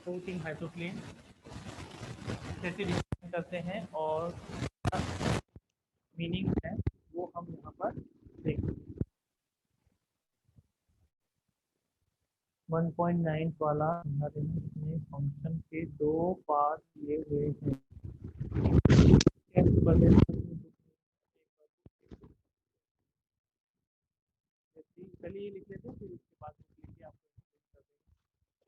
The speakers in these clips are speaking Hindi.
सपोर्टिंग हाइपरप्लेन कैसे डिफाइन करते हैं और मीनिंग है वो हम यहाँ पर देखेंगे। 1.9 वाला इसमें फंक्शन के दो पार्ट दिए हुए हैं। चलिए लिख लेते हैं, फिर उसके बाद लिखिए आपको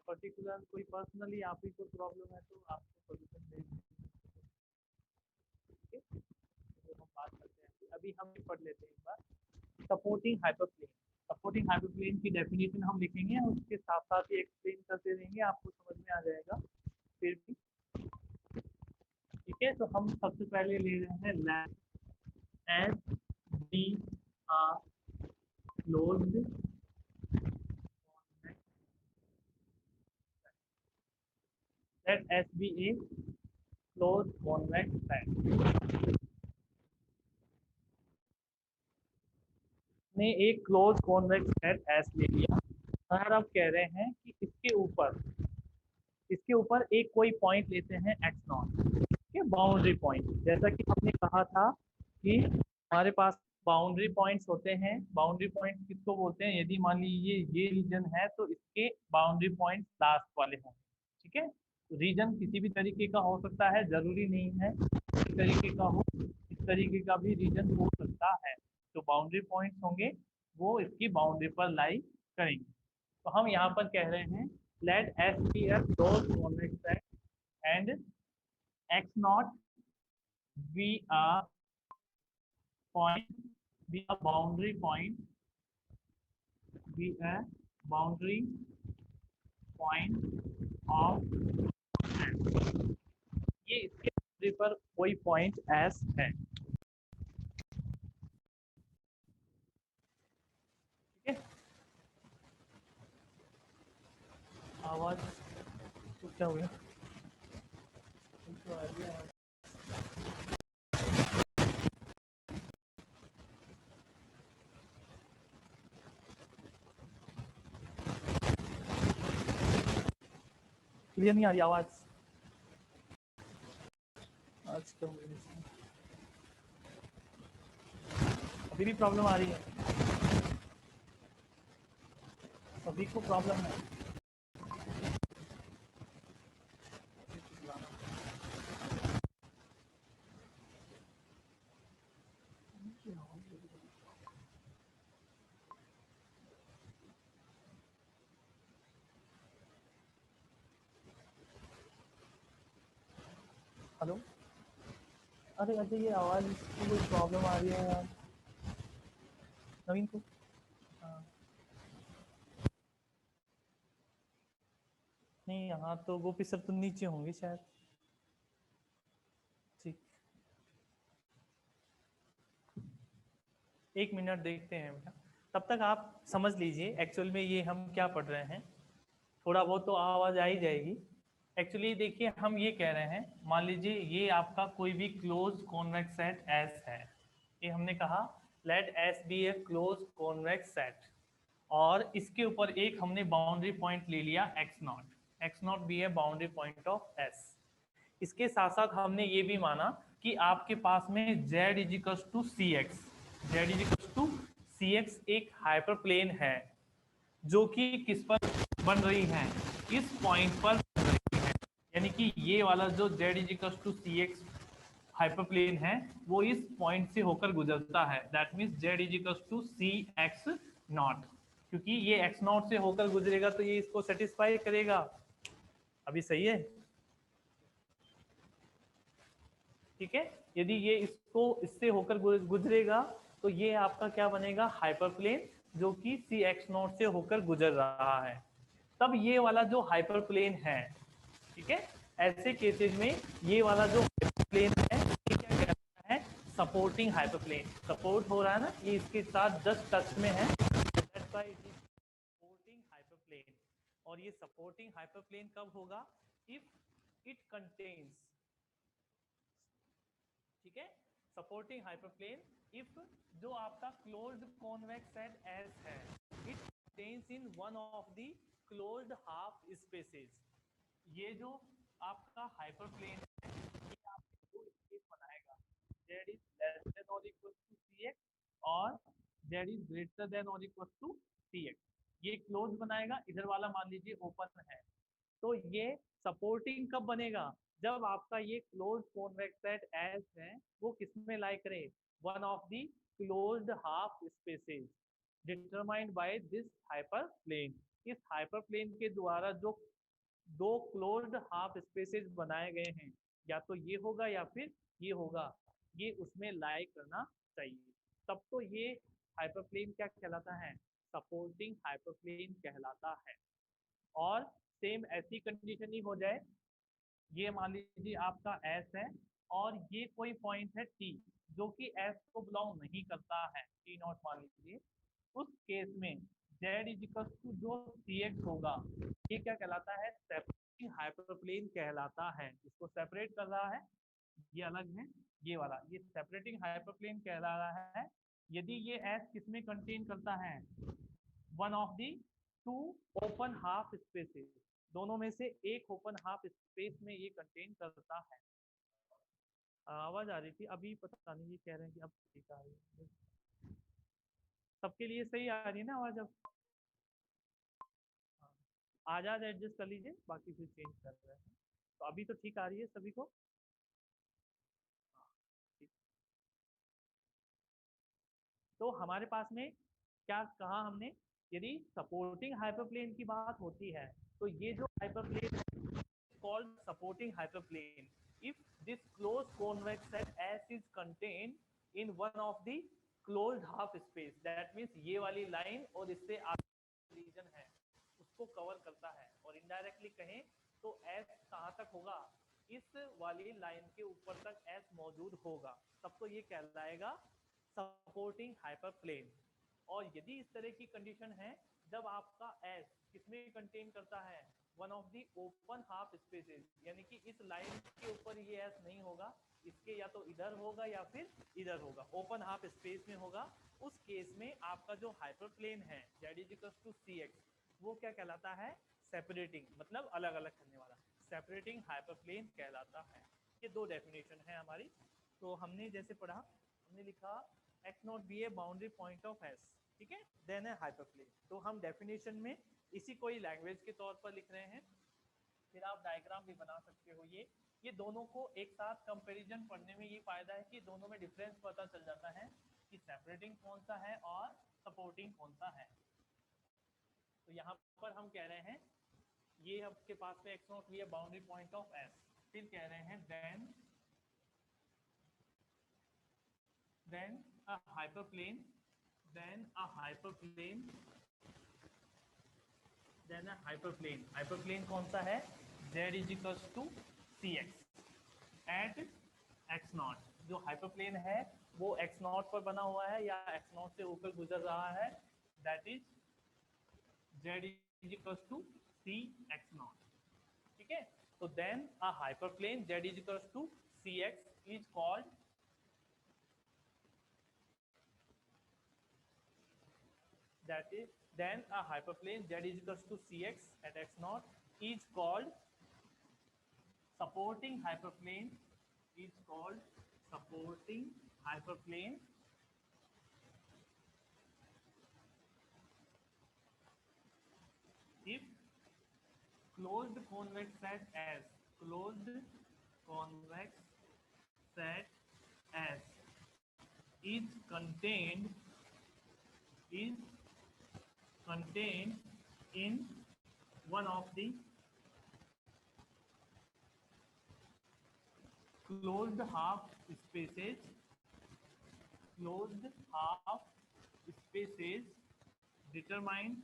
पर्टिकुलर कोई पर्सनली आप ही को प्रॉब्लम है तो आपको सोल्यूशन दे देंगे। तो हम बात करते हैं, अभी हम पढ़ लेते हैं एक बार सपोर्टिंग हाइपरप्लेन। सपोर्टिंग हाइपरप्लेन की डेफिनेशन हम लिखेंगे और उसके साथ साथ ही एक्सप्लेन करते रहेंगे, आपको समझ में आ जाएगा फिर भी। ठीक है, तो हम सबसे पहले ले रहे हैं let S be a closed let S be a closed convex set। ने एक क्लोज कॉन्वेक्स सेट एस ले लिया। अगर आप कह रहे हैं कि इसके ऊपर एक कोई पॉइंट लेते हैं एक्स नॉट, ठीक है, बाउंड्री पॉइंट। जैसा कि हमने कहा था कि हमारे पास बाउंड्री पॉइंट्स होते हैं। बाउंड्री पॉइंट किसको बोलते हैं? यदि मान लीजिए ये रीजन है तो इसके बाउंड्री पॉइंट लास्ट वाले होंगे। ठीक है, रीजन किसी भी तरीके का हो सकता है, जरूरी नहीं है इस तरीके का हो, इस तरीके का भी रीजन हो सकता है। जो बाउंड्री पॉइंट्स होंगे वो इसकी बाउंड्री पर लाई करेंगे। तो हम यहाँ पर कह रहे हैं let S be a closed convex set and x naught be a point, be a boundary point, be a boundary point of, ये इसके बाउंड्री पर कोई पॉइंट एस है। ठीक है, आवाज तो क्या हुआ? क्लियर नहीं आ रही आवाज? आज क्या हो गया? अभी भी प्रॉब्लम आ रही है? सभी को प्रॉब्लम है? हेलो, अरे अजय ये आवाज की कोई प्रॉब्लम आ रही है यार नवीन को। हाँ, नहीं यहाँ तो गोपी सर तो नीचे होंगे शायद। ठीक, एक मिनट देखते हैं बेटा, तब तक आप समझ लीजिए एक्चुअल में ये हम क्या पढ़ रहे हैं। थोड़ा बहुत तो आवाज आ ही जाएगी। एक्चुअली देखिए हम ये कह रहे हैं, मान लीजिए ये आपका कोई भी क्लोज कॉन्वेक्स सेट एस है। ये हमने कहा late S be a close convex set, और इसके ऊपर एक हमने बाउंड्री पॉइंट ले लिया x not. X naught be a boundary point of S. इसके साथ साथ हमने ये भी माना कि आपके पास में z equals to c x, z equals to c x एक हाइपरप्लेन है जो कि किस पर बन रही है? इस पॉइंट पर बन रही है। यानी कि ये वाला जो z equals to c x hyperplane है वो इस पॉइंट से होकर गुजरता है। That means z equals to c x naught, क्योंकि ये एक्स नॉट से होकर गुजरेगा तो ये इसको सेटिस्फाई करेगा। अभी सही है? ठीक है, यदि ये इसको इससे होकर गुजरेगा तो ये आपका क्या बनेगा? हाइपरप्लेन, जो कि सी एक्स नॉट से होकर गुजर रहा है। तब ये वाला जो हाइपरप्लेन है, ठीक है, ऐसे केसेस में ये वाला जो हाइपरप्लेन है ये क्या कहलाता है? Supporting hyperplane. सपोर्ट हो रहा है ना, ये इसके साथ जस्ट टच में है, that's why it is supporting hyperplane. और ये सपोर्टिंग हाइपरप्लेन कब होगा? इफ इट कंटेन्स, ठीक है, सपोर्टिंग हाइपरप्लेन इफ जो आपका क्लोज्ड कॉन्वेक्स सेट एस है, it contains in one of the closed half spaces. ये जो आपका हाइपरप्लेन है ये आपके दो स्पेस बनाएगा, z इज लेस देन और इक्वल टू cx और z इज ग्रेटर देन और इक्वल टू cx। ये क्लोज बनाएगा, इधर वाला मान लीजिए ओपन है। तो ये सपोर्टिंग कब बनेगा, जब आपका ये क्लोज कॉन्वेक्स सेट एस है वो किसमें लाई करे, one of the closed half spaces determined by this hyperplane. इस हाइपरप्लेन के द्वारा जो दो क्लोज्ड हाफ स्पेसेस बनाए गए हैं, या तो ये होगा या फिर ये होगा, ये उसमें लाई करना चाहिए। तब तो ये हाइपरप्लेन क्या कहलाता है, सपोर्टिंग हाइपरप्लेन कहलाता है। और सेम ऐसी कंडीशन ही हो जाए, ये मान लीजिए आपका एस है और ये कोई पॉइंट है टी जो कि एस को बिलोंग नहीं करता है, टी नॉट मान लीजिए, उस केस में जेड इजिकल टू जो सी एक्स होगा ये क्या कहलाता है, सेपरेटिंग हाइपरप्लेन कहलाता है। इसको सेपरेट कर रहा है, ये अलग है, ये वाला ये सेपरेटिंग हाइपरप्लेन कहला रहा है। यदि ये एस किसमें कंटेन करता है, one of the two open half spaces, दोनों में से एक ओपन हाफ स्पेस में ये कंटेन करता है। आवाज आ रही थी अभी, पता नहीं ये कह रहे हैं कि अब ठीक आ रही है, सबके लिए सही आ रही है ना आवाज अब। हाँ। आजाद एडजस्ट कर लीजिए, बाकी फिर चेंज कर रहे हैं। तो अभी तो ठीक आ रही है सभी को। हाँ, ठीक। तो हमारे पास में क्या कहा हमने, यदि सपोर्टिंग हाइपरप्लेन की बात होती है तो ये जो hyperplane called supporting hyperplane if this closed convex set S is contained in one of the closed half space, that means ये वाली लाइन और इससे आगे रीजन है उसको कवर करता है। और इनडायरेक्टली कहें तो S कहाँ तक होगा, इस वाली लाइन के ऊपर तक S मौजूद होगा, तब तो ये कहलाएगा सपोर्टिंग हाइपरप्लेन। और यदि इस तरह की कंडीशन है जब आपका S किसमें कंटेन करता है, one of the open half spaces, यानी कि इस लाइन के ऊपर ये एस नहीं होगा, इसके या तो इधर होगा या फिर इधर होगा, ओपन हाफ स्पेस में होगा, उस केस में आपका जो हाइपरप्लेन है z is equal to c x वो क्या कहलाता है, सेपरेटिंग, मतलब अलग अलग करने वाला, सेपरेटिंग हाइपरप्लेन कहलाता है। ये दो डेफिनेशन है हमारी। तो हमने जैसे पढ़ा, हमने लिखा x naught be a boundary point of S, ठीक है, देन है हाइपरप्लेन। तो हम डेफिनेशन में इसी कोई लैंग्वेज के तौर पर लिख रहे हैं, फिर आप डायग्राम भी बना सकते हो। ये दोनों को एक साथ कंपैरिजन पढ़ने में ये फायदा है कि दोनों में डिफरेंस पता चल जाता है कि सेपरेटिंग कौन सा है और सपोर्टिंग कौन सा है। तो यहाँ पर हम कह रहे हैं ये आपके पास में एक्स नॉट है बाउंड्री पॉइंट ऑफ एस, फिर कह रहे हैं then a hyperplane, then a hyperplane, then hyperplane, hyperplane कौन सा है, z is equal to c x at x naught. जो हाइपरप्लेन है वो एक्स नॉट पर बना हुआ है या एक्स नॉट से होकर गुजर रहा है, that is z is equal to c x naught, ठीक है। तो then a hyperplane z is equal to c x is called, that is then a hyperplane z is equals to cx at x naught is called supporting hyperplane, is called supporting hyperplane if closed convex set as closed convex set as is is contained in one of the closed half spaces, closed half spaces determined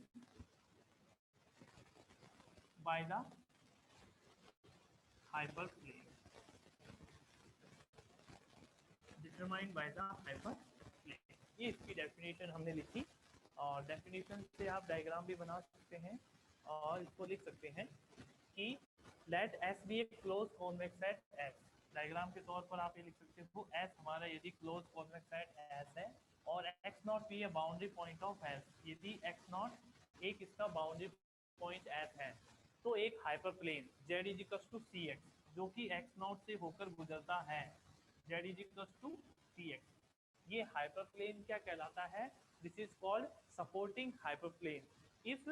by the hyperplane, determined by the hyperplane। ये इसकी डेफिनेशन हमने लिखी, और डेफिनेशन से आप डायग्राम भी बना सकते हैं और इसको लिख सकते हैं कि let S be a close convex set S. Diagram के तौर पर आप ये लिख सकते हो, एस हमारा यदि क्लोज कॉन्वेक्स सेट एस है और x naught be a boundary point of S, यदि एक्स नॉट एक इसका बाउंड्री पॉइंट एस है, तो एक hyperplane z is equal to c x जो कि x नॉट से होकर गुजरता है, z is equal to c x, ये हाइपरप्लेन क्या कहलाता है? This is called supporting hyperplane if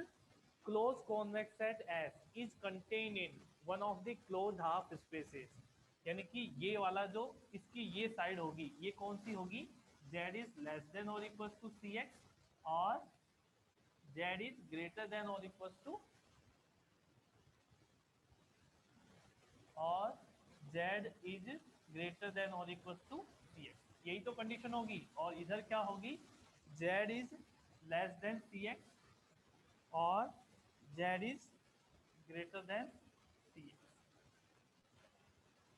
close convex set S is contain in one of the close half spaces. यानी कि ये वाला जो इसकी ये साइड होगी, ये कौन सी होगी? z इज लेस देन और इक्वल टू सी एक्स और z इज ग्रेटर देन और इक्वल टू और z इज ग्रेटर देन और इक्वल टू सी एक्स, यही तो कंडीशन होगी। और इधर क्या होगी? z is less than c x और z is greater than c x.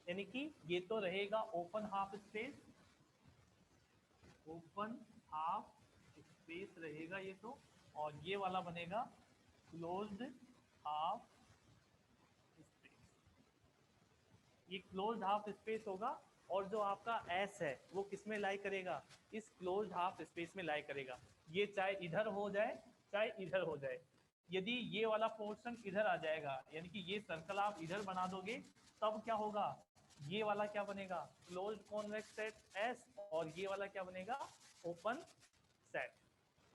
यानी कि ये तो रहेगा open half space, open half space रहेगा ये तो, और ये वाला बनेगा क्लोज्ड हाफ स्पेस। ये क्लोज्ड हाफ स्पेस होगा और जो आपका एस है वो किस में लाई करेगा? इस क्लोज्ड हाफ स्पेस में लाई करेगा। ये चाहे इधर हो जाए चाहे इधर हो जाए। यदि ये वाला पोर्शन इधर आ जाएगा, यानी कि ये सर्कल आप इधर बना दोगे, तब क्या होगा? ये वाला क्या बनेगा? क्लोज्ड कॉन्वेक्स सेट एस, और ये वाला क्या बनेगा? Open set,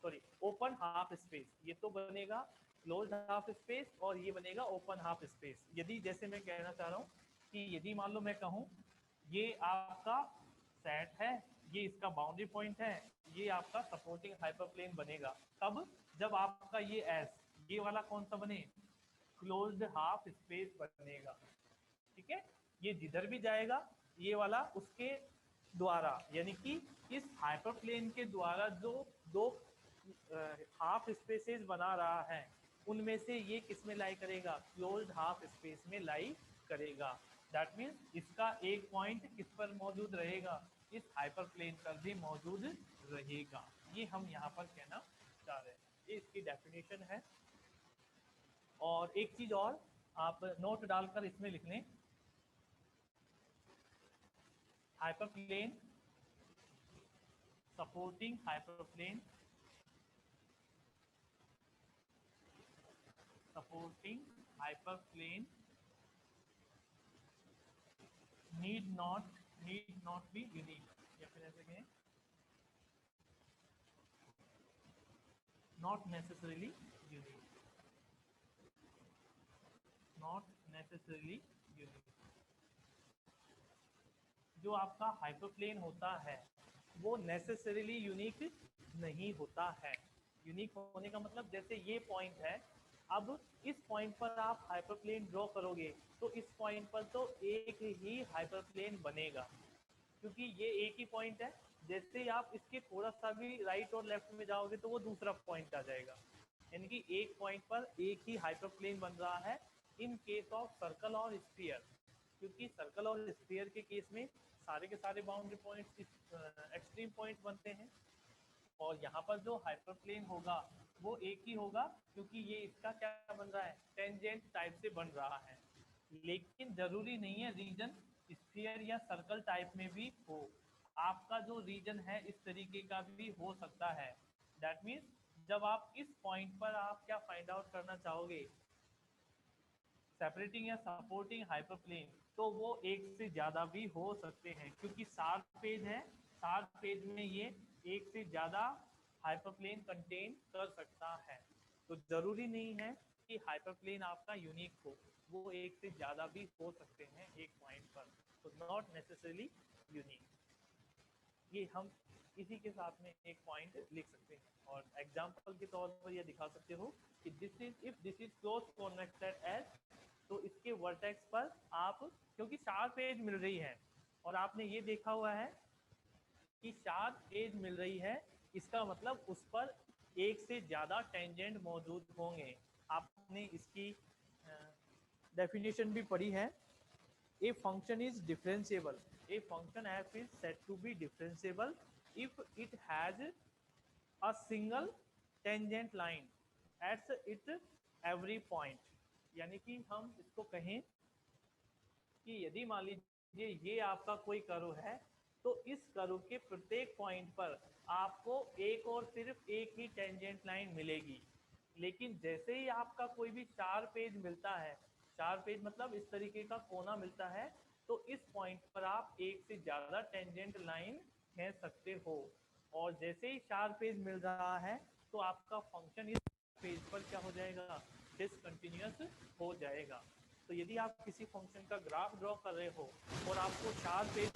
sorry open half space. ये तो बनेगा क्लोज्ड हाफ स्पेस और ये बनेगा ओपन हाफ स्पेस। यदि जैसे मैं कहना चाह रहा हूँ कि यदि मान लो मैं कहूँ ये आपका सेट है, ये इसका बाउंड्री पॉइंट है, ये आपका सपोर्टिंग हाइपरप्लेन बनेगा। कब? जब आपका ये एस, ये वाला कौन सा बने? क्लोज्ड हाफ स्पेस बनेगा। ठीक है, ये जिधर भी जाएगा ये वाला उसके द्वारा, यानी कि इस हाइपरप्लेन के द्वारा जो दो हाफ स्पेसेस बना रहा है, उनमें से ये किस में लाई करेगा? क्लोज्ड हाफ स्पेस में लाई करेगा। दैट मीन्स इसका एक पॉइंट किस पर मौजूद रहेगा? इस हाइपरप्लेन पर भी मौजूद रहेगा। ये हम यहाँ पर कहना चाह रहे हैं, ये इसकी डेफिनेशन है। और एक चीज और आप नोट डालकर इसमें लिख लें, hyperplane, supporting hyperplane, supporting hyperplane need not be unique, या फिर ऐसे कहें not necessarily unique, not necessarily unique। जो आपका हाइपरप्लेन होता है वो नेसेसरीली यूनिक नहीं होता है। यूनिक होने का मतलब जैसे ये पॉइंट है, अब इस पॉइंट पर आप हाइपरप्लेन ड्रॉ करोगे तो इस पॉइंट पर तो एक ही हाइपरप्लेन बनेगा, क्योंकि ये एक ही पॉइंट है। जैसे ही आप इसके थोड़ा सा भी राइट और लेफ्ट में जाओगे तो वो दूसरा पॉइंट आ जाएगा। यानी कि एक पॉइंट पर एक ही हाइपरप्लेन बन रहा है इन केस ऑफ सर्कल और स्फीयर, क्योंकि सर्कल और स्फीयर के केस में सारे के सारे बाउंड्री पॉइंट्स एक्सट्रीम पॉइंट्स बनते हैं, और यहाँ पर जो हाइपरप्लेन होगा वो एक ही होगा, क्योंकि ये इसका क्या बन रहा है? टेंजेंट टाइप से बन रहा है। लेकिन जरूरी नहीं है रीजन स्फीयर या सर्कल टाइप में भी हो, आपका जो रीजन है इस तरीके का भी हो सकता है। दैट मीन्स जब आप इस पॉइंट पर आप क्या फाइंड आउट करना चाहोगे, सेपरेटिंग या सपोर्टिंग हाइपरप्लेन, तो वो एक से ज़्यादा भी हो सकते हैं, क्योंकि 7 पेज है, 7 पेज में ये एक से ज़्यादा हाइपरप्लेन कंटेन कर सकता है। तो ज़रूरी नहीं है कि हाइपरप्लेन आपका यूनिक हो, वो एक से ज़्यादा भी हो सकते हैं एक पॉइंट पर, तो नॉट नेसेसरली यूनिक। ये हम इसी के साथ में एक पॉइंट लिख सकते हैं, और एग्जांपल के तौर पर ये दिखा सकते हो कि this is if this is close convex set S, तो इसके वर्टेक्स पर आप, क्योंकि शार्प एज मिल रही है और आपने ये देखा हुआ है कि शार्प एज मिल रही है, इसका मतलब उस पर एक से ज़्यादा टेंजेंट मौजूद होंगे। आपने इसकी डेफिनेशन भी पढ़ी है। A function is differentiable. A function f is said to be differentiable if it has a single tangent line at its every point। यानी कि हम इसको कहें कि यदि मान लीजिए ये आपका कोई कर्व है, तो इस कर्व के प्रत्येक पॉइंट पर आपको एक और सिर्फ एक ही टेंजेंट लाइन मिलेगी। लेकिन जैसे ही आपका कोई भी शार्प एज मिलता है, शार्प एज मतलब इस तरीके का कोना मिलता है, तो इस पॉइंट पर आप एक से ज्यादा टेंजेंट लाइन खींच सकते हो। और जैसे ही शार्प एज मिल रहा है तो आपका फंक्शन इस पेज पर क्या हो जाएगा, डिसकंटिन्यूअस हो जाएगा। तो यदि आप किसी फंक्शन का ग्राफ ड्रॉ कर रहे हो और आपको sharp edge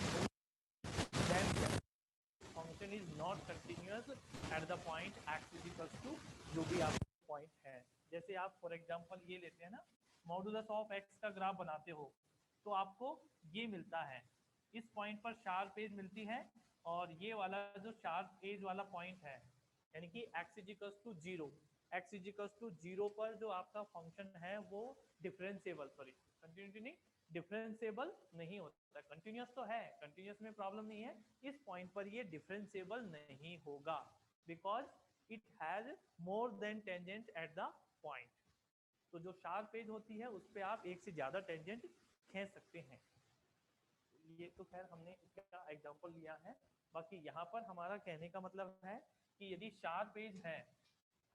function is not continuous at the point x is equal to जो भी आपका पॉइंट है। जैसे आप फॉर एग्जांपल ये लेते हैं ना, मॉडुलस ऑफ x का ग्राफ बनाते हो तो आपको ये मिलता है, इस पॉइंट पर शार्प एज मिलती है और ये वाला जो शार्प एज वाला पॉइंट है यानी कि x is equal to 0, x is equal to 0 पर जो आपका फंक्शन है वो डिफरेंशिएबल, सॉरी कंटिन्यूटी नहीं, डिफरेंशिएबल नहीं होता। कंटिन्यूअस तो है, कंटिन्यूअस में प्रॉब्लम नहीं है, इस पॉइंट पर ये डिफरेंशिएबल नहीं होगा because it has more than tangent at the point. तो जो शार्प एज होती है उस पर आप एक से ज्यादा टेंजेंट खींच सकते हैं। ये तो खैर हमने इसका एग्जांपल लिया है। बाकी यहाँ पर हमारा कहने का मतलब है कि यदि शार्प एज है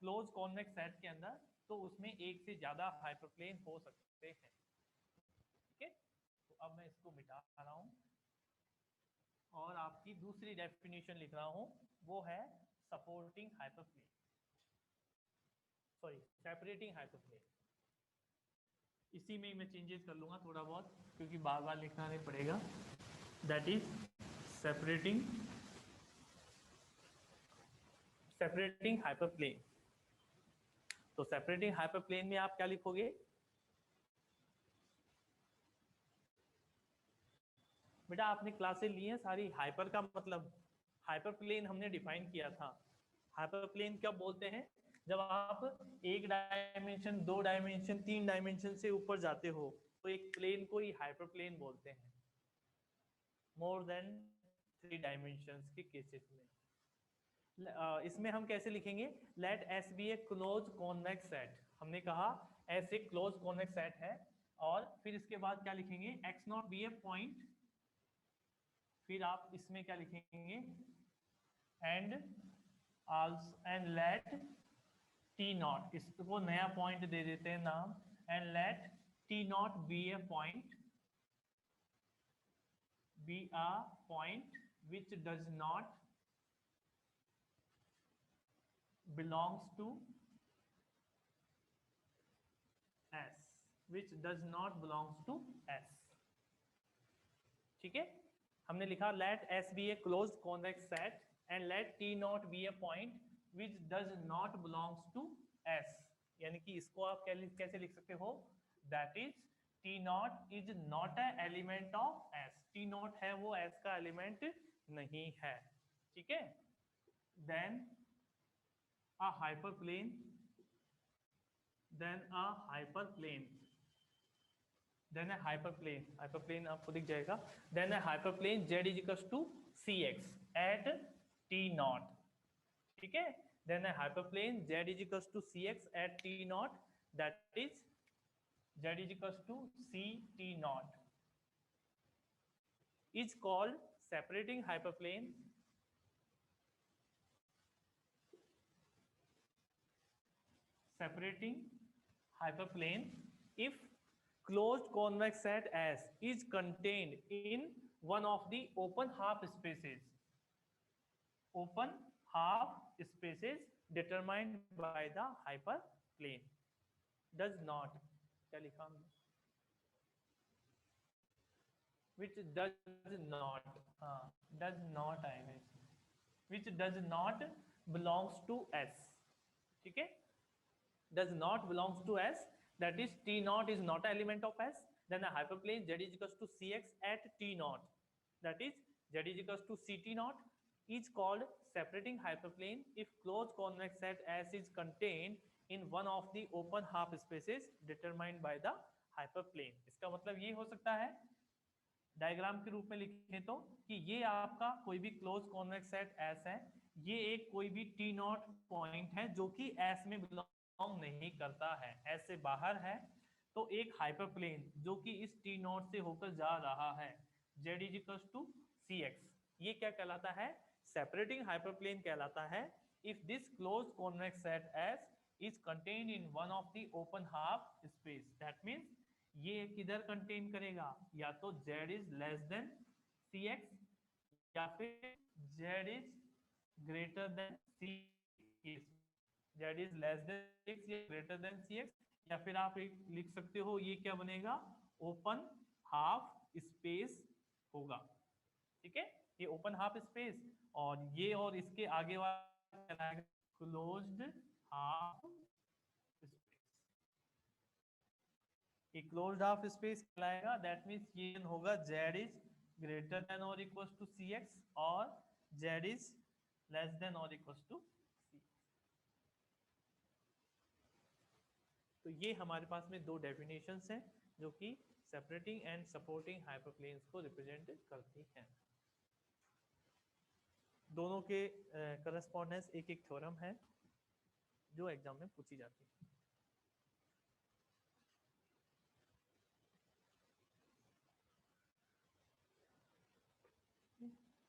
क्लोज कॉन्वेक्स सेट के अंदर तो उसमें एक से ज्यादा हाइपरप्लेन हो सकते हैं। ठीक है, तो अब मैं इसको मिटा रहा हूँ और आपकी दूसरी डेफिनेशन लिख रहा हूँ, वो है supporting hyperplane, sorry separating hyperplane. इसी में मैं चेंजेस कर लूँगा थोड़ा बहुत क्योंकि बार बार लिखना नहीं पड़ेगा। That is separating hyperplane. तो सेपरेटिंग हाइपरप्लेन में आप क्या लिखोगे, बेटा आपने क्लासेस ली हैं सारी, हाइपर का मतलब हाइपरप्लेन हमने डिफाइन किया था। हाइपरप्लेन क्या बोलते हैं, जब आप एक डायमेंशन, दो डायमेंशन, तीन डायमेंशन से ऊपर जाते हो तो एक प्लेन को ही हाइपरप्लेन बोलते हैं, मोर देन 3 डायमेंशंस के केसेस में। इसमें हम कैसे लिखेंगे, late S be a close convex set. हमने कहा एस एक क्लोज कॉन्वेक्स सेट है और फिर इसके बाद क्या लिखेंगे, x naught be a point, फिर आप इसमें क्या लिखेंगे, and also and let T not, इसको नया पॉइंट दे देते हैं नाम, and let T not be a point, be a point which does not belongs to S, which does not belongs to S। ठीक है, हमने लिखा let S be a closed convex set and let T not be a point which does not belongs to S। यानी कि इसको आप कैसे लिख सकते हो, that is T not is not a element of S। T not है वो S का एलिमेंट नहीं है। ठीक है, then a hyperplane, then a hyperplane, then a hyperplane, hyperplane आपको दिख जाएगा, then a hyperplane z is equals to cx at t naught। ठीक है, then a hyperplane z is equals to cx at t naught, that is z is equals to c t naught is called separating hyperplane, separating hyperplane if closed convex set S is contained in one of the open half spaces, open half spaces determined by the hyperplane। does not, क्या लिखा हमने, which does not, हाँ does not आएगा इसमें, which does not belongs to S। ठीक है, does not belongs to S, that is T naught is not an element of S, then the hyperplane Z is equals to Cx at T naught, that is Z is equals to Ct naught is called separating hyperplane if closed convex set S is contained in one of the open half spaces determined by the hyperplane। इसका मतलब ये हो सकता है डायग्राम के रूप में लिखें तो कि ये आपका कोई भी क्लोज कॉन्वेक्स सेट S है, ये एक कोई भी T नॉट पॉइंट है जो कि S में बिलोंग नहीं करता है, S से बाहर है, तो एक हाइपरप्लेन जो कि इस T नॉट से होकर जा रहा है Z is equal to Cx, ये क्या कहलाता है, सेपरेटिंग हाइपरप्लेन कहलाता है if this close convex set S is contained in one of the open half space. That means ये किधर कंटेन करेगा, या तो z is less than cx या फिर z is greater than cx, z is less than cx या greater than cx, या फिर आप एक लिख सकते हो ये क्या बनेगा, ओपन हाफ स्पेस होगा। ठीक है, ये ओपन हाफ स्पेस, और ये और इसके आगे वाला कहलाएगा क्लोज्ड हाफ स्पेस। ये क्लोज्ड हाफ स्पेस कहलाएगा। दैट मींस ये होगा z इज ग्रेटर देन और इक्वल टू cx और z इज लेस देन और इक्वल टू c। तो ये हमारे पास में दो डेफिनेशंस हैं जो कि सेपरेटिंग एंड सपोर्टिंग हाइपरप्लेन्स को रिप्रेजेंट करती हैं। दोनों के करस्पॉन्डेंस एक एक थ्योरम है जो एग्जाम में पूछी जाती है।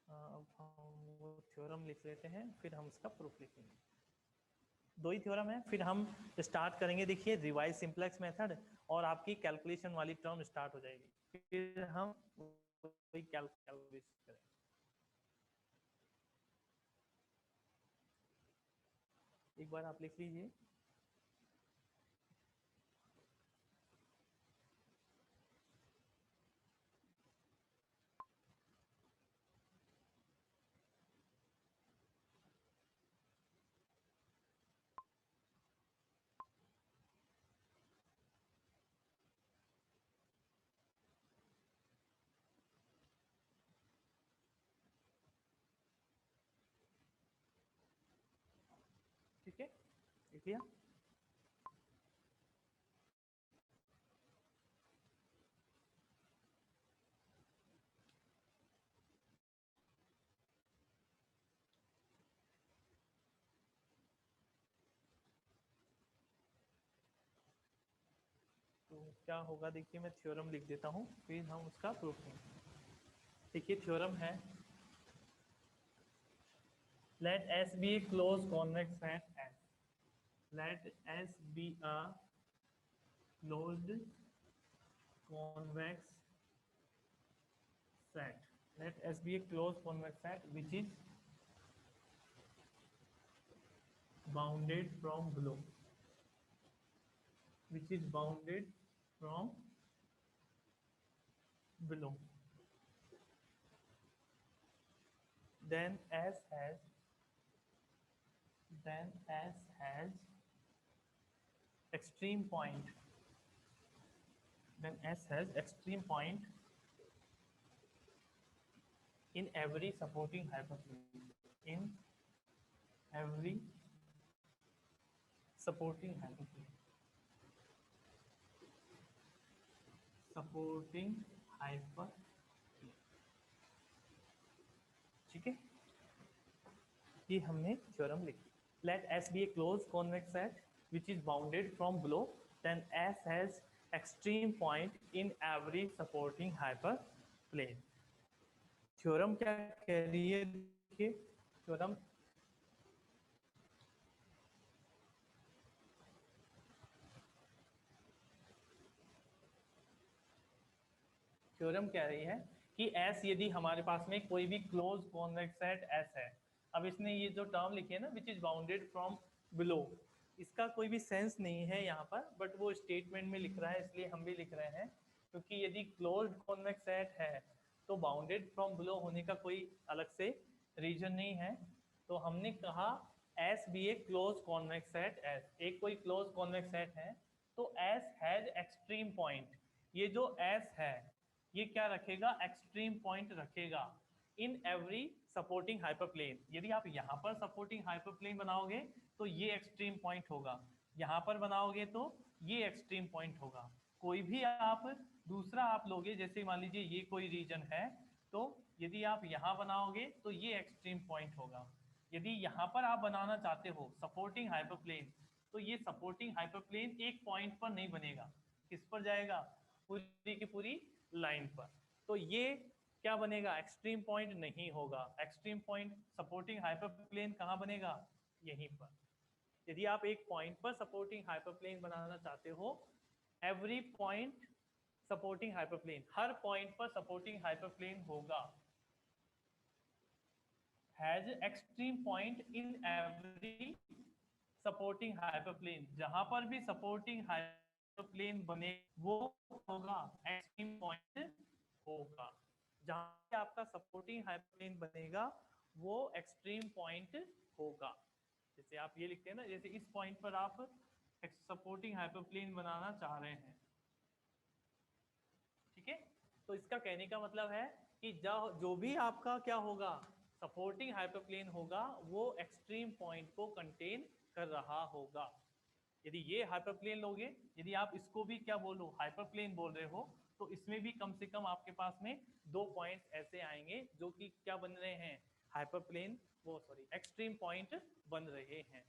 अब हम वो थ्योरम लिख लेते हैं, फिर हम इसका प्रूफ लिखेंगे। दो ही थ्योरम है, फिर हम स्टार्ट करेंगे। देखिए रिवाइज सिंप्लेक्स मेथड और आपकी कैलकुलेशन वाली टर्म स्टार्ट हो जाएगी, फिर हम वही कैलकुलेशन करेंगे। एक बार आप लिख लीजिए। ठीक है, लिख लिया। तो क्या होगा, देखिए मैं थ्योरम लिख देता हूँ, फिर हम उसका प्रूफ करेंगे। देखिए थ्योरम है, let S be a closed convex set S. Let S be a closed convex set. Let S be a closed convex set which is bounded from below. Which is bounded from below. Then S has extreme point. Then S has extreme point in every supporting hyperplane. In every supporting hyperplane. Supporting hyperplane. ठीक है, ये हमने थ्योरम लिखी। Let S be a closed convex set which is bounded from below. Then S has extreme point in every supporting hyperplane. Theorem क्या कह रही है, देखिए थ्योरम कह रही है कि S यदि हमारे पास में कोई भी क्लोज कॉन्वेक्स सेट S है। अब इसने ये जो टर्म लिखी है ना, which is bounded from below, इसका कोई भी सेंस नहीं है यहाँ पर, बट वो स्टेटमेंट में लिख रहा है इसलिए हम भी लिख रहे हैं, क्योंकि यदि क्लोज्ड कॉन्वेक्स सेट है तो बाउंडेड फ्रॉम बिलो होने का कोई अलग से रीजन नहीं है। तो हमने कहा S be a close convex set S, एक कोई क्लोज कॉन्वेक्स सेट है तो एस हैज एक्सट्रीम पॉइंट। ये जो एस है ये क्या रखेगा, एक्सट्रीम पॉइंट रखेगा इन एवरी सपोर्टिंग हाइपरप्लेन। यदि आप यहाँ पर सपोर्टिंग हाइपरप्लेन बनाओगे तो ये एक्सट्रीम पॉइंट होगा, यहाँ पर बनाओगे तो ये एक्सट्रीम पॉइंट होगा। कोई भी आप दूसरा आप लोगे, जैसे मान लीजिए ये कोई रीजन है, तो यदि आप यहाँ बनाओगे तो ये एक्सट्रीम पॉइंट होगा। यदि यहाँ पर आप बनाना चाहते हो सपोर्टिंग हाइपरप्लेन, तो ये सपोर्टिंग हाइपरप्लेन एक पॉइंट पर नहीं बनेगा, किस पर जाएगा, पूरी की पूरी लाइन पर। तो ये क्या बनेगा, एक्सट्रीम पॉइंट नहीं होगा। एक्सट्रीम पॉइंट सपोर्टिंग हाइपरप्लेन कहाँ बनेगा, यहीं पर। यदि आप एक पॉइंट पर सपोर्टिंग हाइपरप्लेन बनाना चाहते हो, एवरी पॉइंट सपोर्टिंग हाइपरप्लेन, हर पॉइंट पर सपोर्टिंग हाइपरप्लेन होगा, has extreme point in every supporting hyperplane, जहां पर भी सपोर्टिंग हाइपरप्लेन बने वो होगा एक्सट्रीम पॉइंट होगा, जहां पे आपका सपोर्टिंग हाइपरप्लेन बनेगा वो एक्सट्रीम पॉइंट होगा। जैसे आप ये लिखते हैं ना, जैसे इस पॉइंट पर आप सपोर्टिंग हाइपरप्लेन बनाना चाह रहे हैं, ठीक है। तो इसका कहने का मतलब है कि जो भी आपका क्या होगा सपोर्टिंग हाइपरप्लेन होगा वो एक्सट्रीम पॉइंट को कंटेन कर रहा होगा। यदि ये हाइपरप्लेन लोगे, यदि आप इसको भी क्या बोलो हाइपरप्लेन बोल रहे हो, तो इसमें भी कम से कम आपके पास में 2 पॉइंट्स ऐसे आएंगे जो कि क्या बन रहे हैं, हाइपरप्लेन, वो सॉरी एक्सट्रीम पॉइंट बन रहे हैं।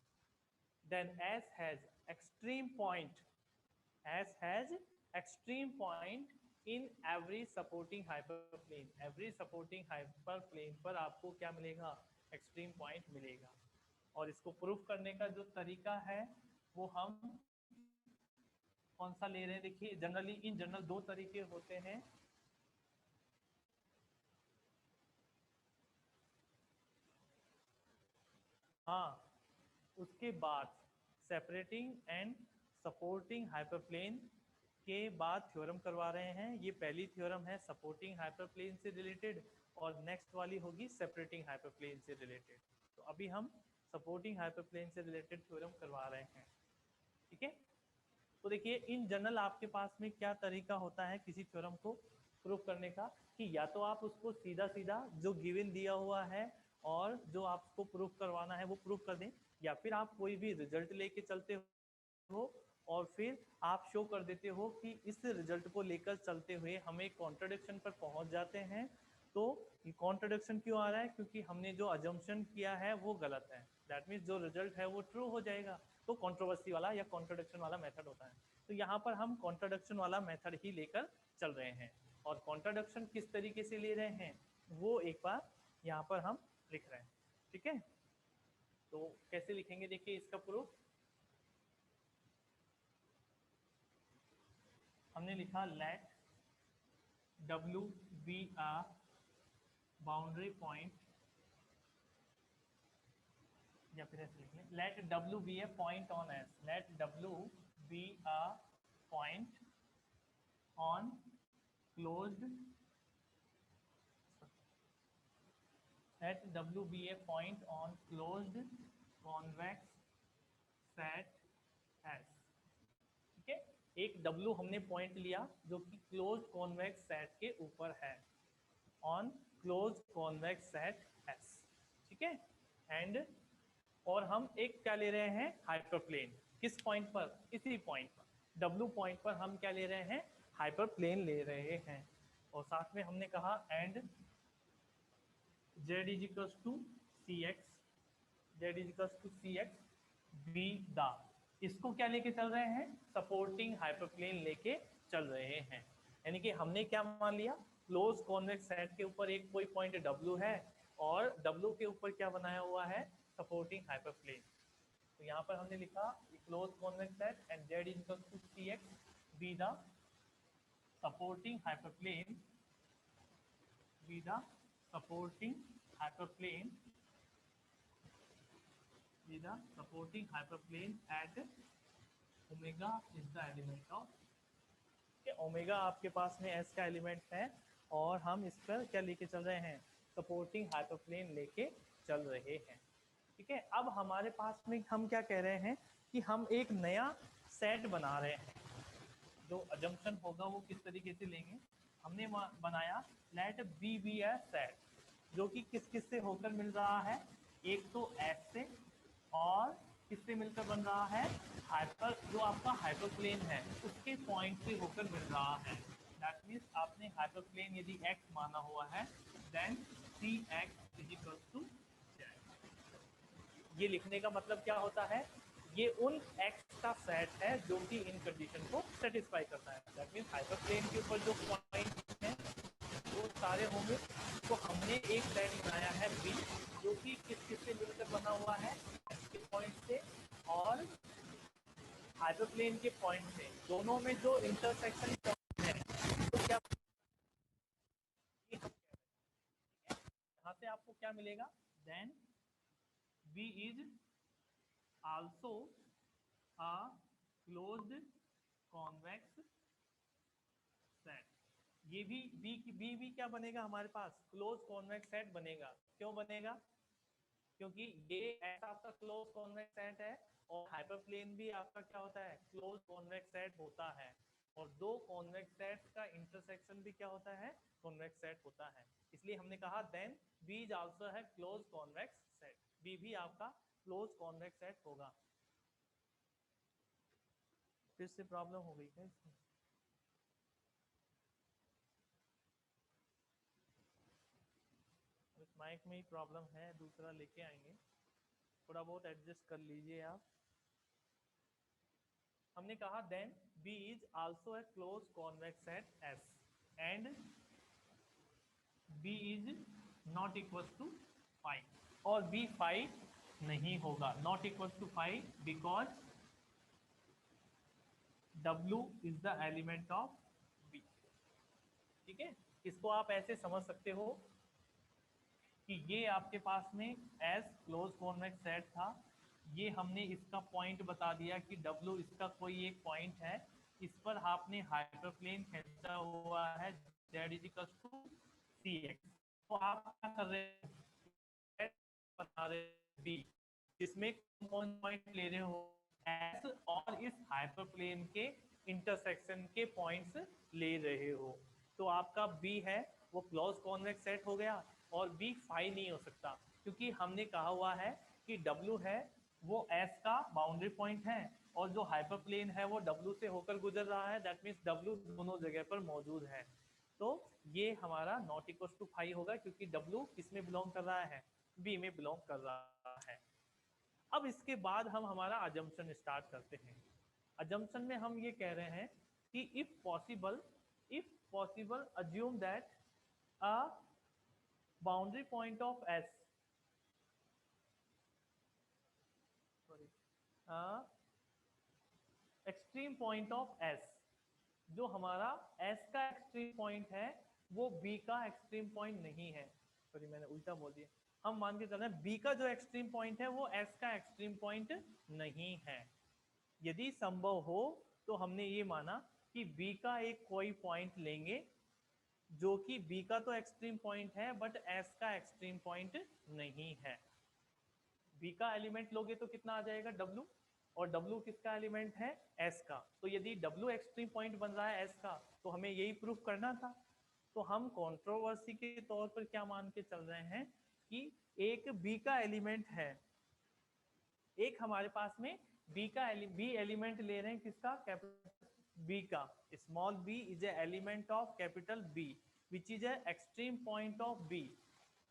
Then S has extreme point, S has extreme point in every supporting hyperplane, every supporting hyperplane पर आपको क्या मिलेगा, एक्सट्रीम पॉइंट मिलेगा। और इसको प्रूफ करने का जो तरीका है वो हम कौन सा ले रहे हैं, देखिए जनरली इन जनरल 2 तरीके होते हैं। हाँ, उसके बाद सेपरेटिंग एंड सपोर्टिंग हाइपरप्लेन के बाद थ्योरम करवा रहे हैं। ये पहली थ्योरम है सपोर्टिंग हाइपरप्लेन से रिलेटेड और नेक्स्ट वाली होगी सेपरेटिंग हाइपरप्लेन से रिलेटेड। तो अभी हम सपोर्टिंग हाइपरप्लेन से रिलेटेड थ्योरम करवा रहे हैं, ठीक है। तो देखिए इन जनरल आपके पास में क्या तरीका होता है किसी थ्योरम को प्रूव करने का, कि या तो आप उसको सीधा सीधा जो गिवन दिया हुआ है और जो आपको प्रूफ करवाना है वो प्रूफ कर दें, या फिर आप कोई भी रिजल्ट लेके चलते हो और फिर आप शो कर देते हो कि इस रिजल्ट को लेकर चलते हुए हम एक कॉन्ट्रडिक्शन पर पहुंच जाते हैं। तो ये कॉन्ट्रडिक्शन क्यों आ रहा है, क्योंकि हमने जो अजम्पशन किया है वो गलत है, दैट मीन्स जो रिजल्ट है वो ट्रू हो जाएगा। तो कंट्रोवर्सी वाला या कॉन्ट्रडिक्शन वाला मेथड होता है। तो यहाँ पर हम कॉन्ट्रडिक्शन वाला मेथड ही लेकर चल रहे हैं, और कॉन्ट्रडिक्शन किस तरीके से ले रहे हैं वो एक बार यहाँ पर हम लिख रहे हैं, ठीक है। तो कैसे लिखेंगे, देखिए इसका प्रूफ हमने लिखा late W be a boundary point, या फिर ऐसे लिख लें let W be a point on S, let W be a point on closed, let W be a point on closed convex set S, ठीक है। एक W हमने पॉइंट लिया जो कि क्लोज कॉन्वेक्स सेट के ऊपर है, on close convex set S, ठीक है। एंड और हम एक क्या ले रहे हैं हाइपरप्लेन, किस पॉइंट पर, इसी पॉइंट पर W पॉइंट पर हम क्या ले रहे हैं, हाइपरप्लेन ले रहे हैं। और साथ में हमने कहा and Z is equals to c x, Z is equals to c x be the, इसको क्या लेके चल रहे हैं, सपोर्टिंग हाइपरप्लेन लेके चल रहे हैं। यानी कि हमने क्या मान लिया, क्लोज कॉन्वेक्स सेट के ऊपर एक कोई पॉइंट W है और W के ऊपर क्या बनाया हुआ है, सपोर्टिंग हाइपरप्लेन। तो यहाँ पर हमने लिखा close convex set and Z is equals to c x be the supporting hyperplane, be the supporting hyperplane, with the supporting hyperplane at omega is the element of, कि ओमेगा आपके पास में एस का एलिमेंट है और हम इस पर क्या लेके चल रहे हैं, सपोर्टिंग हाइपरप्लेन लेके चल रहे हैं, ठीक है। अब हमारे पास में हम क्या कह रहे हैं कि हम एक नया सेट बना रहे हैं, जो अजम्पशन होगा वो किस तरीके से लेंगे, हमने बनाया लेट बी बी ए सेट, जो कि किस किस से होकर मिल रहा है, एक तो एस से और किससे मिलकर बन रहा है, हाइपर जो आपका हाइपरप्लेन है उसके पॉइंट से होकर मिल रहा है। दैट मीन्स आपने हाइपरप्लेन यदि एक्स माना हुआ है then c x is equal to z. ये लिखने का मतलब क्या होता है, ये उन एक्स का सेट है जो कि इन कंडीशन को सेटिस्फाई करता है। दैट मीन्स हाइपरप्लेन के ऊपर जो पॉइंट हैं वो सारे होंगे। तो हमने एक सेट बनाया है बी जो कि किस किस से मिलकर बना हुआ है, एक्स के पॉइंट से और हाइपरप्लेन के पॉइंट से दोनों में जो इंटरसेक्शन पॉइंट है तो क्या यहाँ से आपको क्या मिलेगा, then V is also a closed convex set. ये भी बी क्या बनेगा हमारे पास, क्लोज कॉन्वेक्स सेट बनेगा। क्यों बनेगा, क्योंकि ये ऐसा आपका क्लोज कॉन्वेक्स सेट है और हाइपरप्लेन भी आपका क्या होता है, क्लोज कॉन्वेक्स सेट होता है। और दो कॉन्वेक्स सेट्स का इंटरसेक्शन भी क्या होता है, कॉन्वेक्स सेट होता है। इसलिए हमने कहा देन बी इज आल्सो है क्लोज कॉन्वेक्स सेट, बी भी आपका क्लोज कॉन्वेक्स सेट होगा। फिर से प्रॉब्लम हो गई क्या इसमें? माइक में ही प्रॉब्लम है, दूसरा लेके आएंगे, थोड़ा बहुत एडजस्ट कर लीजिए आप। हमने कहा then B is also a close convex set S and B is not equal to 5 और B 5 नहीं होगा, not equal to 5 because W is the element of B। ठीक है, इसको आप ऐसे समझ सकते हो कि ये आपके पास में S क्लोज कॉन्वेक्स सेट था, ये हमने इसका पॉइंट बता दिया कि W इसका कोई एक पॉइंट है, इस पर आपने हाइपरप्लेन खींचा हुआ है Z is equal to CX। तो आप क्या कर रहे हैं, बता रहे हैं B, जिसमें कौन पॉइंट ले रहे हो S और इस हाइपरप्लेन के इंटरसेक्शन के पॉइंट्स ले रहे हो। तो आपका B है वो क्लोज कॉन्वेक्स सेट हो गया और B फाई नहीं हो सकता, क्योंकि हमने कहा हुआ है कि W है वो S का बाउंड्री पॉइंट है और जो हाइपरप्लेन है वो W से होकर गुजर रहा है, दैट मीन्स W दोनों जगह पर मौजूद है। तो ये हमारा नॉट इक्वल टू 5 होगा, क्योंकि W किस में बिलोंग कर रहा है, B में बिलोंग कर रहा है। अब इसके बाद हम हमारा अजम्पशन स्टार्ट करते हैं। अजम्पशन में हम ये कह रहे हैं कि if possible assume that a boundary point of S, extreme point of S, जो हमारा S का एक्सट्रीम पॉइंट है वो B का एक्सट्रीम पॉइंट नहीं है। सॉरी मैंने उल्टा बोल दिया, हम मान के चल रहे हैं B का जो एक्सट्रीम पॉइंट है वो S का एक्सट्रीम पॉइंट नहीं है। यदि संभव हो तो हमने ये माना कि B का एक कोई पॉइंट लेंगे जो कि B का तो एक्सट्रीम पॉइंट है बट S का एक्सट्रीम पॉइंट नहीं है। B का एलिमेंट लोगे तो कितना आ जाएगा, W, और W किसका एलिमेंट है, S का। तो यदि W एक्सट्रीम पॉइंट बन रहा है S का तो हमें यही प्रूफ करना था। तो हम कंट्रोवर्सी के तौर पर क्या मान के चल रहे हैं कि एक B का एलिमेंट है, एक हमारे पास में B एलिमेंट ले रहे हैं किसका, कैपिटल B का। Small b is a element of capital B which is A extreme point of B,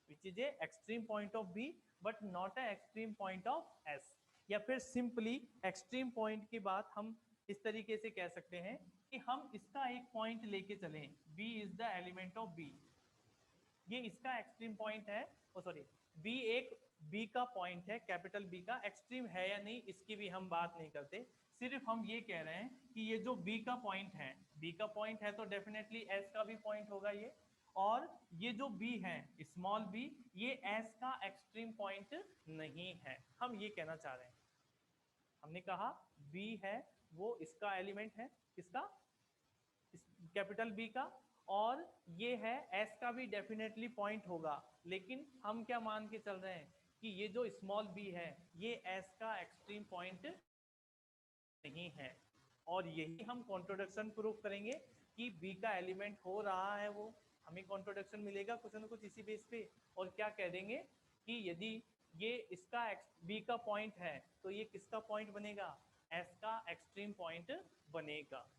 which is a extreme point of B but not a extreme point of S। या फिर सिंपली एक्सट्रीम पॉइंट की बात हम इस तरीके से कह सकते हैं कि हम इसका एक पॉइंट लेके चलें, B is the element of B, ये इसका एक्सट्रीम पॉइंट है, ओ सॉरी B एक B का पॉइंट है, कैपिटल B का। एक्सट्रीम है या नहीं इसकी भी हम बात नहीं करते, सिर्फ हम ये कह रहे हैं कि ये जो B का पॉइंट है, B का पॉइंट है तो डेफिनेटली S का भी पॉइंट होगा ये, और ये जो B है स्मॉल b ये S का एक्सट्रीम पॉइंट नहीं है, हम ये कहना चाह रहे हैं। हमने कहा B है वो इसका एलिमेंट है, किसका, कैपिटल B का, और ये है S का भी डेफिनेटली पॉइंट होगा, लेकिन हम क्या मान के चल रहे हैं कि ये जो स्मॉल b है ये S का एक्सट्रीम पॉइंट नहीं है। और यही हम कॉन्ट्रोडक्शन प्रूफ करेंगे कि B का एलिमेंट हो रहा है वो, हमें कॉन्ट्रोडक्शन मिलेगा कुछ ना कुछ इसी बेस पे, और क्या कह देंगे कि यदि ये इसका B का पॉइंट है तो ये किसका पॉइंट बनेगा, S का एक्सट्रीम पॉइंट बनेगा।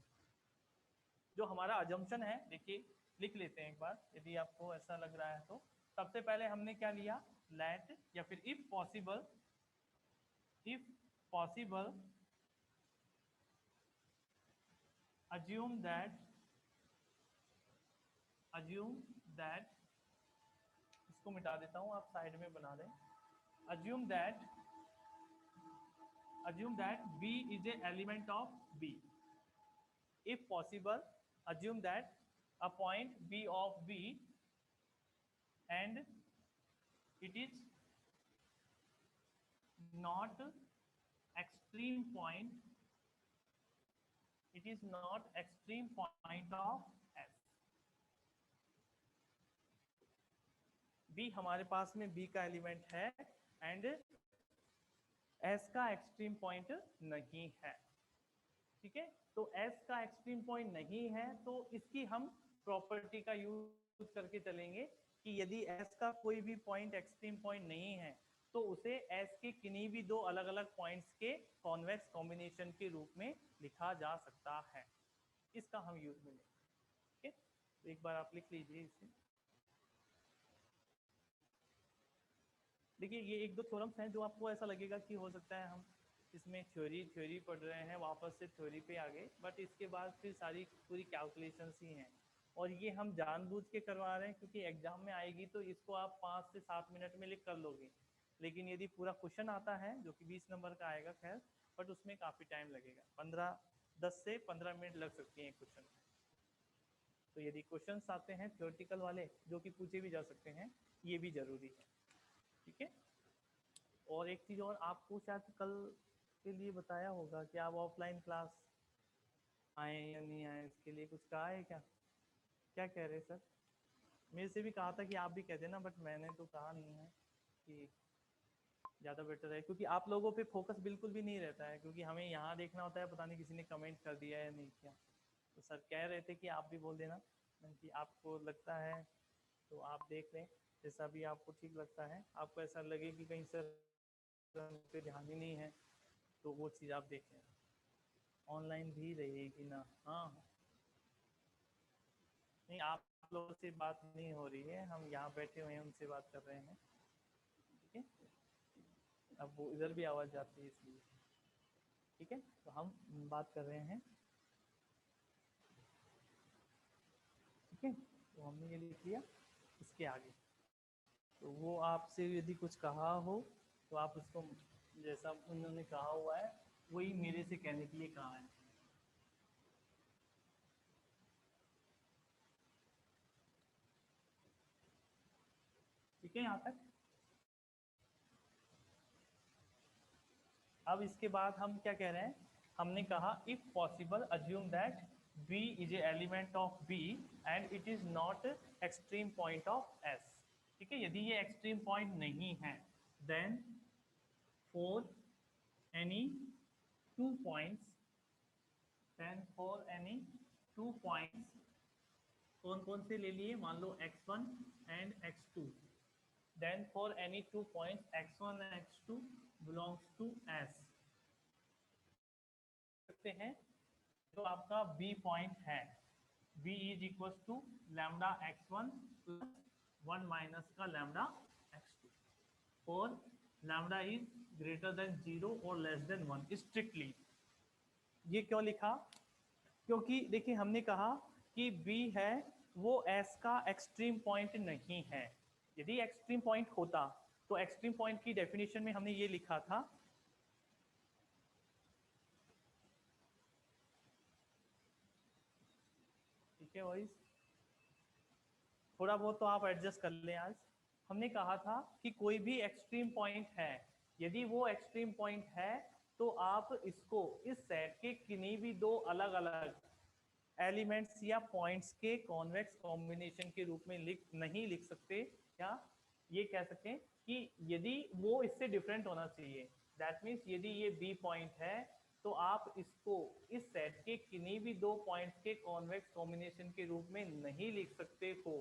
जो हमारा अजम्पशन है देखिए लिख लेते हैं एक बार, यदि आपको ऐसा लग रहा है तो। सबसे पहले हमने क्या लिया, लेट या फिर इफ पॉसिबल assume that इसको मिटा देता हूं, आप साइड में बना दें। assume that assume that B is a element of B. If possible, assume that a point B of B and it is not extreme point, it is not extreme point of S. B हमारे पास में B का एलिमेंट है एंड S का एक्सट्रीम पॉइंट नहीं है, ठीक है। तो S का एक्सट्रीम पॉइंट नहीं है तो इसकी हम प्रॉपर्टी का यूज करके चलेंगे कि यदि S का कोई भी पॉइंट एक्सट्रीम पॉइंट नहीं है तो उसे S के किन्हीं भी दो अलग अलग पॉइंट्स के कॉन्वेक्स कॉम्बिनेशन के रूप में लिखा जा सकता है। इसका हम यूज में लेंगे, ठीक है। तो एक बार आप लिख लीजिए इसे। देखिए ये एक दो थ्योरम्स हैं जो आपको ऐसा लगेगा कि हो सकता है हम इसमें थ्योरी पढ़ रहे हैं, वापस से थ्योरी पे आ गए, बट इसके बाद फिर सारी पूरी कैलकुलेशंस ही हैं और ये हम जानबूझ के करवा रहे हैं क्योंकि एग्जाम में आएगी तो इसको आप 5 से 7 मिनट में लिख कर लोगे, लेकिन यदि पूरा क्वेश्चन आता है जो कि 20 नंबर का आएगा, खैर बट उसमें काफ़ी टाइम लगेगा, 10 से 15 मिनट लग सकती हैं क्वेश्चन में। तो यदि क्वेश्चंस आते हैं थ्योरेटिकल वाले जो कि पूछे भी जा सकते हैं, ये भी जरूरी है, ठीक है। और एक चीज़ और आपको शायद कल के लिए बताया होगा कि आप ऑफलाइन क्लास आए या नहीं आए, इसके लिए कुछ कहा है क्या? क्या कह रहे सर? मेरे से भी कहा था कि आप भी कहते ना, बट मैंने तो कहा नहीं है कि ज़्यादा बेटर है क्योंकि आप लोगों पे फोकस बिल्कुल भी नहीं रहता है, क्योंकि हमें यहाँ देखना होता है पता नहीं किसी ने कमेंट कर दिया है नहीं क्या। तो सर कह रहे थे कि आप भी बोल देना कि आपको लगता है तो आप देख लें, जैसा भी आपको ठीक लगता है। आपको ऐसा लगे कि कहीं सर पे ध्यान ही नहीं है तो वो चीज़ आप देख लें। ऑनलाइन भी रहेगी ना? हाँ नहीं, आप लोगों से बात नहीं हो रही है, हम यहाँ बैठे हुए हैं उनसे बात कर रहे हैं, ठीक है। अब वो इधर भी आवाज़ जाती है इसलिए, ठीक है। तो हम बात कर रहे हैं, ठीक है। तो हमने ये लिख लिया, इसके आगे तो वो आपसे यदि कुछ कहा हो तो आप उसको जैसा उन्होंने कहा हुआ है वही मेरे से कहने के लिए कहा है, ठीक है। यहाँ तक अब इसके बाद हम क्या कह रहे हैं, हमने कहा if possible assume that B is a element of B and it is not extreme point of S, ठीक है। यदि ये एक्सट्रीम पॉइंट नहीं है then for any two points, then for any two points, कौन कौन से ले लिए, मान लो x1 and x2, then for any two points x1 and x2 belongs to S, सकते हैं जो आपका B पॉइंट है, B is equal to lambda x1 plus 1 minus का लैम्डा x2 और लैम्डा इज ग्रेटर देन 0 और लेस देन 1 स्ट्रिक्टली। ये क्यों लिखा? क्योंकि देखिए हमने कहा कि B है वो S का एक्सट्रीम पॉइंट नहीं है। यदि एक्सट्रीम पॉइंट होता तो एक्सट्रीम पॉइंट की डेफिनेशन में हमने ये लिखा था, ठीक है वॉइस, थोड़ा बहुत तो आप एडजस्ट कर लें। आज हमने कहा था कि कोई भी एक्सट्रीम पॉइंट है, यदि वो एक्सट्रीम पॉइंट है तो आप इसको इस सेट के किन्हीं भी दो अलग अलग एलिमेंट्स या पॉइंट्स के कॉन्वेक्स कॉम्बिनेशन के रूप में नहीं लिख सकते, या ये कह सकते हैं कि यदि वो इससे डिफरेंट होना चाहिए, दैट मीन्स यदि ये बी पॉइंट है तो आप इसको इस सेट के किन्हीं भी दो पॉइंट्स के कॉन्वेक्स कॉम्बिनेशन के रूप में नहीं लिख सकते हो।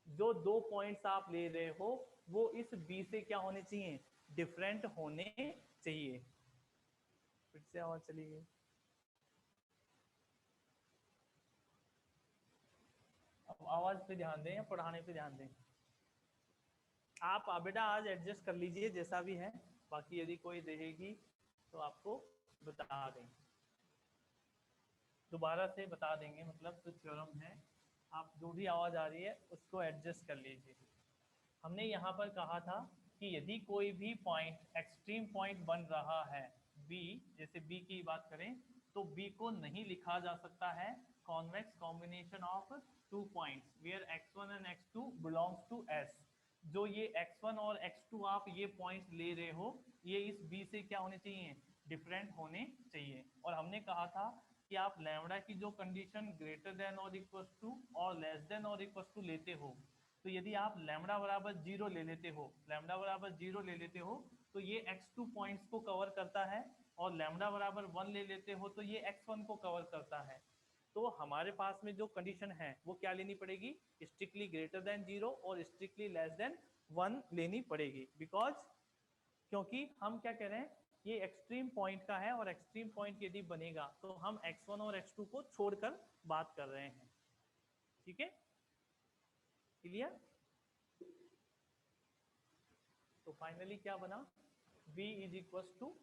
जो दो पॉइंट्स आप ले रहे हो वो इस बी से क्या होने चाहिए, डिफरेंट होने चाहिए। फिर से आवाज चली गई। अब आवाज पे ध्यान दें या पढ़ाने पे ध्यान दें? आप बेटा आज एडजस्ट कर लीजिए जैसा भी है, बाकी यदि कोई रहेगी तो आपको बता दें, दोबारा से बता देंगे, मतलब जो थ्योरम है आप जो भी आवाज़ आ रही है उसको एडजस्ट कर लीजिए। हमने यहाँ पर कहा था कि यदि कोई भी पॉइंट एक्सट्रीम पॉइंट बन रहा है बी, जैसे बी की बात करें तो बी को नहीं लिखा जा सकता है convex combination of 2 points where x1 and x2 belongs to S। जो ये x1 और x2 आप ये पॉइंट्स ले रहे हो, ये इस b से क्या होने चाहिए, डिफरेंट होने चाहिए। और हमने कहा था कि आप लैम्बडा की जो कंडीशन ग्रेटर देन और इक्वल टू और लेस देन और इक्वल टू लेते हो, तो यदि आप लैम्बडा बराबर 0 ले लेते हो, लैम्बडा बराबर 0 ले लेते हो तो ये x2 पॉइंट्स को कवर करता है, और लैम्बडा बराबर 1 ले लेते हो तो ये x1 को कवर करता है। तो हमारे पास में जो कंडीशन है वो क्या लेनी पड़ेगी, स्ट्रिक्टली ग्रेटर देन 0 और स्ट्रिक्टली लेस देन 1 लेनी पड़ेगी। बिकॉज क्योंकि हम क्या कह रहे हैं, ये एक्सट्रीम पॉइंट का है, और एक्सट्रीम पॉइंट यदि बनेगा तो हम x1 और x2 को छोड़कर बात कर रहे हैं। ठीक है, क्लियर। तो फाइनली क्या बना, v is equal to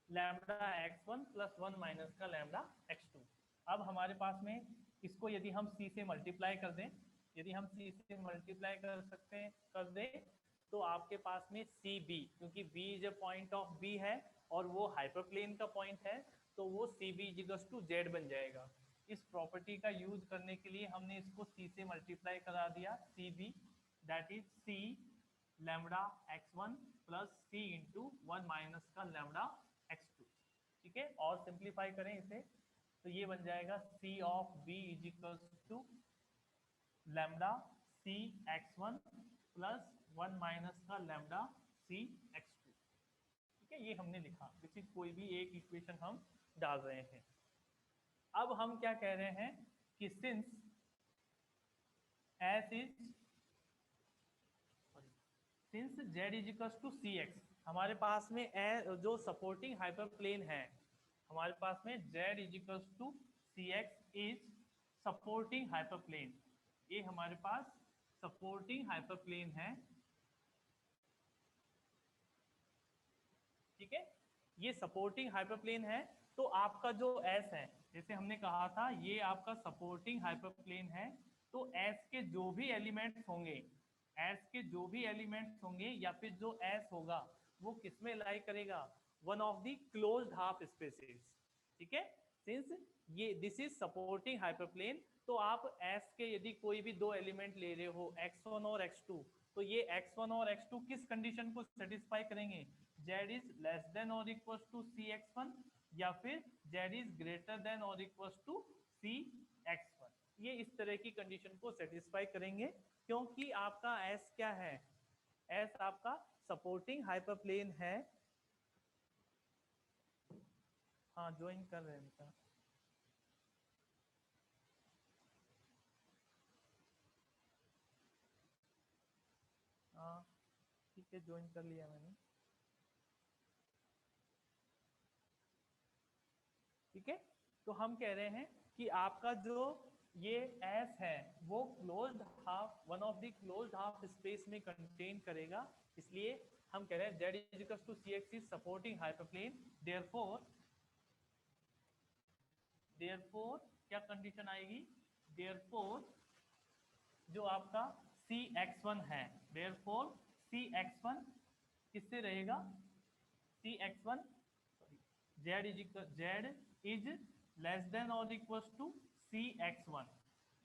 lambda x1 plus 1 minus का लैम्बडा x2। अब हमारे पास में इसको यदि हम c से मल्टीप्लाई कर दें, यदि हम c से मल्टीप्लाई कर दें तो आपके पास में सी बी, क्योंकि b is A point of b है और वो हाइपरप्लेन का पॉइंट है, तो वो c b equals to z बन जाएगा। इस प्रॉपर्टी का यूज करने के लिए हमने इसको c से मल्टीप्लाई करा दिया, c b that is c lambda x1 plus c into 1 minus का लैम्बडा x2। ठीक है, और सिंप्लीफाई करें इसे तो ये बन जाएगा c of b is equals to lambda c x1 plus 1 minus का लैम्बडा c x2। ठीक है, ये हमने लिखा, किसी कोई भी एक इक्वेशन हम डाल रहे हैं। अब हम क्या कह रहे हैं कि since s is since z is equals to c x, हमारे पास में जो सपोर्टिंग हाइपरप्लेन है, हमारे पास में z is equals to c x is supporting hyperplane. ये हमारे पास सपोर्टिंग हाइपरप्लेन है। ठीक है, ये सपोर्टिंग हाइपरप्लेन है। तो आपका जो s है, जैसे हमने कहा था ये आपका सपोर्टिंग हाइपरप्लेन है, तो s के जो भी एलिमेंट्स होंगे, s के जो भी एलिमेंट्स होंगे या फिर जो s होगा वो किस में लाई करेगा, one of the closed half spaces. ठीक है, सिंस ये दिस इज सपोर्टिंग हाइपरप्लेन, तो आप s के यदि कोई भी दो एलिमेंट ले रहे हो x1 और x2, तो ये x1 और x2 किस कंडीशन को सेटिस्फाई करेंगे, z इज लेस देन और इक्वल टू सी x1 या फिर z इज ग्रेटर देन और इक्वल टू सी x1। ये इस तरह की कंडीशन को सेटिस्फाई करेंगे, क्योंकि आपका s क्या है, s आपका सपोर्टिंग हाइपरप्लेन है। हाँ, ज्वाइन कर रहे हैं। हाँ ठीक है, ज्वाइन कर लिया मैंने। ठीक है, तो हम कह रहे हैं कि आपका जो ये S है वो closed half, one of the closed half space में कंटेन करेगा, इसलिए हम कह रहे हैं Z is equal to c x is supporting hyperplane. Therefore क्या कंडीशन आएगी, देयरफॉर जो आपका Cx1 है, देयरफॉर Cx1 किससे रहेगा, Cx1 Z is less than और इक्वल टू Cx1,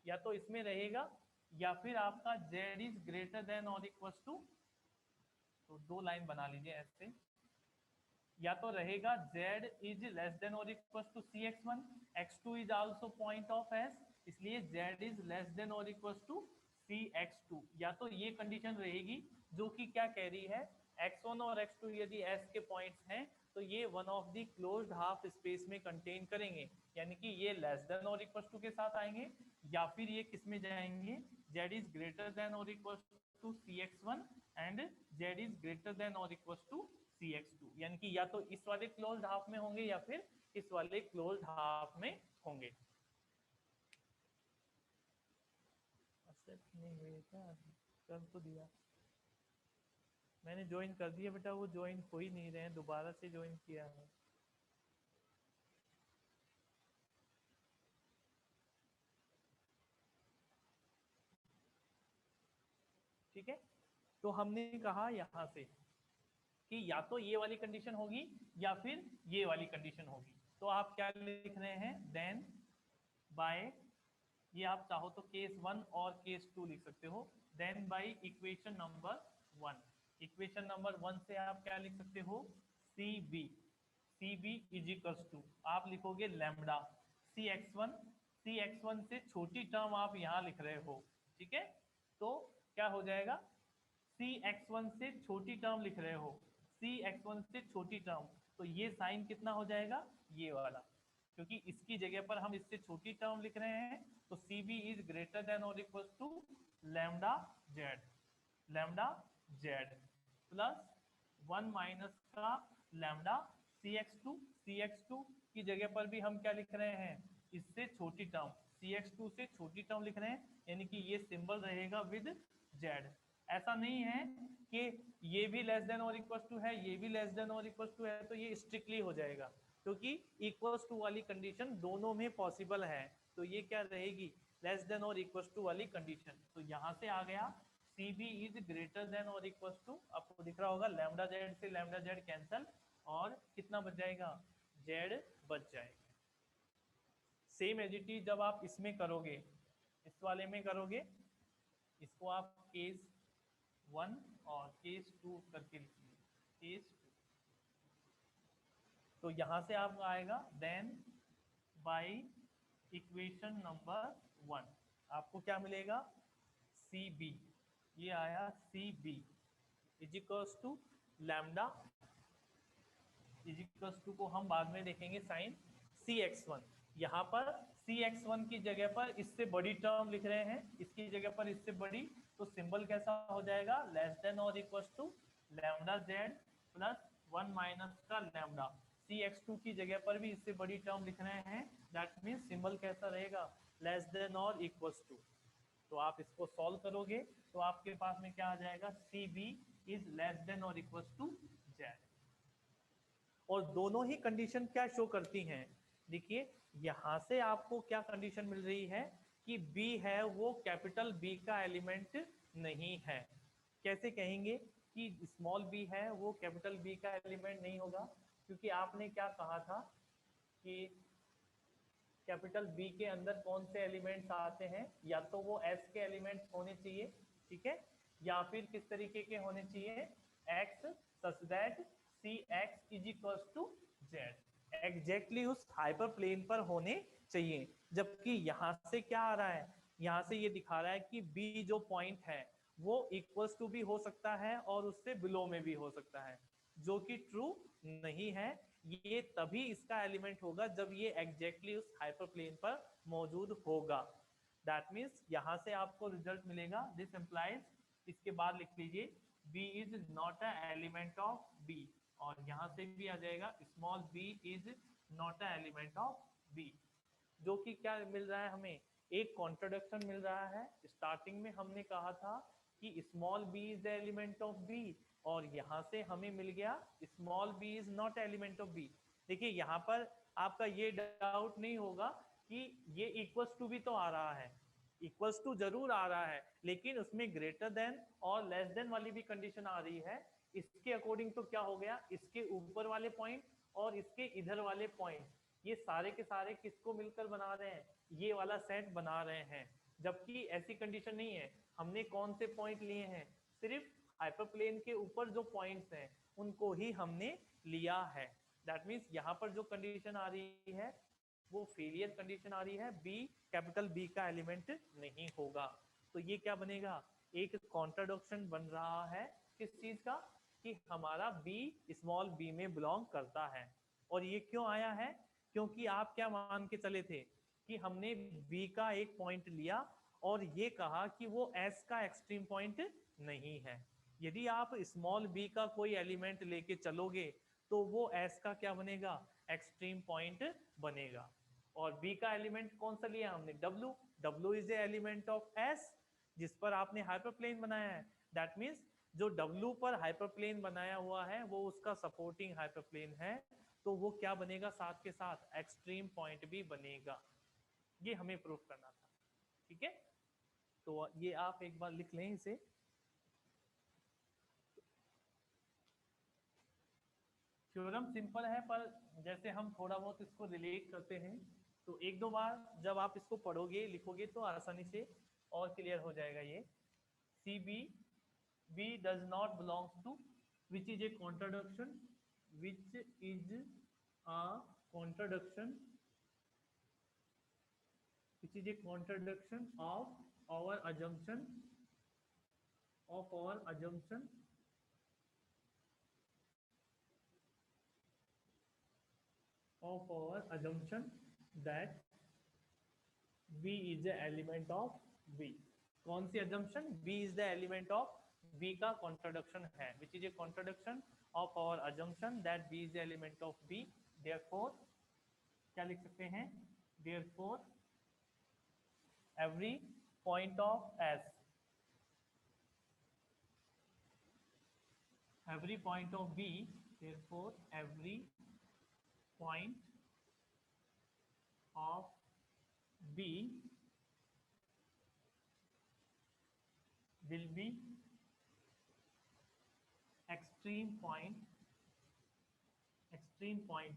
या तो इसमें रहेगा या फिर आपका Z इज ग्रेटर देन और इक्वल टू, तो दो लाइन बना लीजिए ऐसे, या तो रहेगा Z इज लेस देन और equal to Cx1, x2 is also point of S, इसलिए Z इज लेस देन और इक्वल टू Cx2, या तो ये कंडीशन रहेगी जो कि क्या कह रही है, x1 और x2 यदि S के पॉइंट्स हैं तो ये one of the closed half space में कंटेन करेंगे, यानी कि ये लेस देन और इक्वल टू के साथ आएंगे, या फिर ये किस में जाएंगे, Z इज ग्रेटर देन और equal to Cx1 and Z is greater than और इक्वल टू Cx2, यानी कि या तो इस वाले क्लोज्ड हाफ में होंगे या फिर इस वाले क्लोज्ड हाफ में होंगे। नहीं हुए क्या, कर तो दिया मैंने, ज्वाइन कर दिया बेटा, वो ज्वाइन हो ही नहीं रहे हैं, दोबारा से ज्वाइन किया है। ठीक है, तो हमने कहा यहाँ से कि या तो ये वाली कंडीशन होगी या फिर ये वाली कंडीशन होगी। तो आप क्या लिख रहे हैं, देन बाय, ये आप चाहो तो केस 1 और केस 2 लिख सकते हो, then by equation number 1। Equation number 1 से आप क्या लिख सकते हो, c B is equals to, आप लिखोगे लैम्डा सी एक्स वन से छोटी टर्म आप यहाँ लिख रहे हो, ठीक है। तो क्या हो जाएगा, सी एक्स वन से छोटी टर्म लिख रहे हो, सी एक्स वन से छोटी टर्म, तो ये साइन कितना हो जाएगा, ये वाला, क्योंकि इसकी जगह पर हम इससे छोटी टर्म लिख रहे हैं। तो C B is greater than और equal to lambda Z plus 1 minus का लैम्डा सी एक्स टू की जगह पर भी हम क्या लिख रहे हैं, इससे छोटी टर्म, सी एक्स टू से छोटी टर्म लिख रहे हैं, यानी कि ये सिंबल रहेगा विद जेड। ऐसा नहीं है कि ये भी लेस देन और इक्वल टू है, ये भी लेस देन और इक्वल टू है, तो ये स्ट्रिक्टली हो जाएगा, क्योंकि इक्वल्स टू वाली कंडीशन दोनों में पॉसिबल है। तो ये क्या रहेगी, लेस देन और इक्वल टू वाली कंडीशन। तो यहाँ से आ गया c B is greater than और इक्वल टू, आपको दिख रहा होगा लैम्डा जेड से लैम्डा जेड कैंसल, और कितना बच जाएगा, जेड बच जाएगा। सेम एजिटी जब आप इसमें करोगे, इस वाले में करोगे, इसको आप केस 1 और केस 2 करके लिखिए, केस 2। तो यहाँ से आपका आएगा देन बाय इक्वेशन नंबर 1 आपको क्या मिलेगा, सी बी, ये आया c B is equals to lambda is equals to को हम बाद में देखेंगे साइन सी एक्स वन। यहाँ पर सी एक्स वन की जगह पर इससे बड़ी टर्म लिख रहे हैं, इसकी जगह पर इससे बड़ी, तो सिंबल कैसा हो जाएगा, लेस देन और equal to lambda Z plus 1 minus का लैम्डा। सी एक्स टू की जगह पर भी इससे बड़ी टर्म लिख रहे हैं, दैट मीन्स सिंबल कैसा रहेगा, लेस देन और इक्वल टू। तो आप इसको सॉल्व करोगे तो आपके पास में क्या आ जाएगा, c B is less than और इक्वल टू जेड। और दोनों ही कंडीशन क्या शो करती हैं, देखिए यहां से आपको क्या कंडीशन मिल रही है कि B है वो कैपिटल B का एलिमेंट नहीं है। कैसे कहेंगे कि स्मॉल b है वो कैपिटल B का एलिमेंट नहीं होगा, क्योंकि आपने क्या कहा था कि कैपिटल B के अंदर कौन से एलिमेंट्स आते हैं, या तो वो S के एलिमेंट्स होने चाहिए, ठीक है, या फिर किस तरीके के होने चाहिए, X such that c x is equals to z, exactly उस हाइपर प्लेन पर होने चाहिए। जबकि यहाँ से क्या आ रहा है, यहाँ से ये दिखा रहा है कि B जो पॉइंट है वो इक्वल्स टू भी हो सकता है और उससे बिलो में भी हो सकता है, जो कि ट्रू नहीं है। ये तभी इसका एलिमेंट होगा जब ये एग्जैक्टली उस हाइपर प्लेन पर मौजूद होगा। दैट मीन्स यहाँ से आपको रिजल्ट मिलेगा, दिस एम्प्लाइज, इसके बाद लिख लीजिए B is not a element of B, और यहाँ से भी आ जाएगा small b is not a element of B, जो कि क्या मिल रहा है हमें, एक कॉन्ट्रोडक्शन मिल रहा है। स्टार्टिंग में हमने कहा था कि small b is the element of B, और यहाँ से हमें मिल गया small b is not element of B। देखिए यहाँ पर आपका ये डाउट नहीं होगा कि ये इक्वल्स टू भी तो आ रहा है, इक्वल्स टू जरूर आ रहा है, लेकिन उसमें ग्रेटर देन और लेस देन वाली भी कंडीशन आ रही है। इसके अकॉर्डिंग तो क्या हो गया, इसके ऊपर वाले पॉइंट और इसके इधर वाले पॉइंट, ये सारे के सारे किसको मिलकर बना रहे हैं, ये वाला सेट बना रहे हैं। जबकि ऐसी कंडीशन नहीं है, हमने कौन से पॉइंट लिए हैं, सिर्फ हाइपरप्लेन के ऊपर जो पॉइंट्स हैं उनको ही हमने लिया है। दैट मीन्स यहाँ पर जो कंडीशन आ रही है वो फेलियर कंडीशन आ रही है, बी कैपिटल बी का एलिमेंट नहीं होगा। तो ये क्या बनेगा, एक कॉन्ट्राडिक्शन बन रहा है किस चीज का, कि हमारा बी स्मॉल बी में बिलोंग करता है। और ये क्यों आया है, क्योंकि आप क्या मान के चले थे कि हमने बी का एक पॉइंट लिया और ये कहा कि वो एस का एक्सट्रीम पॉइंट नहीं है। यदि आप स्मॉल बी का कोई एलिमेंट लेके चलोगे तो वो एस का क्या बनेगा, एक्सट्रीम पॉइंट बनेगा। और बी का एलिमेंट कौन सा लिया हमने, W, W is a element of S जिस पर आपने हाइपरप्लेन बनाया है। दैट मीन्स जो डब्ल्यू पर हाइपरप्लेन बनाया हुआ है वो उसका सपोर्टिंग हाइपरप्लेन है, तो वो क्या बनेगा, साथ के साथ एक्सट्रीम पॉइंट भी बनेगा। ये हमें प्रूव करना था, ठीक है। तो ये आप एक बार लिख लें इसे। थ्योरम सिंपल है, पर जैसे हम थोड़ा बहुत इसको रिलेट करते हैं तो एक दो बार जब आप इसको पढ़ोगे लिखोगे तो आसानी से और क्लियर हो जाएगा ये। C b does not belongs to which is a contradiction, which is a contradiction, which is a contradiction of our assumption of our assumption of our assumption that B is the element of B। कौन सी assumption? B is the element of B का contradiction है, which is a contradiction of our assumption that B is the element of B। therefore क्या लिख सकते हैं? therefore every point of S, every point of B, therefore every point of B will be extreme point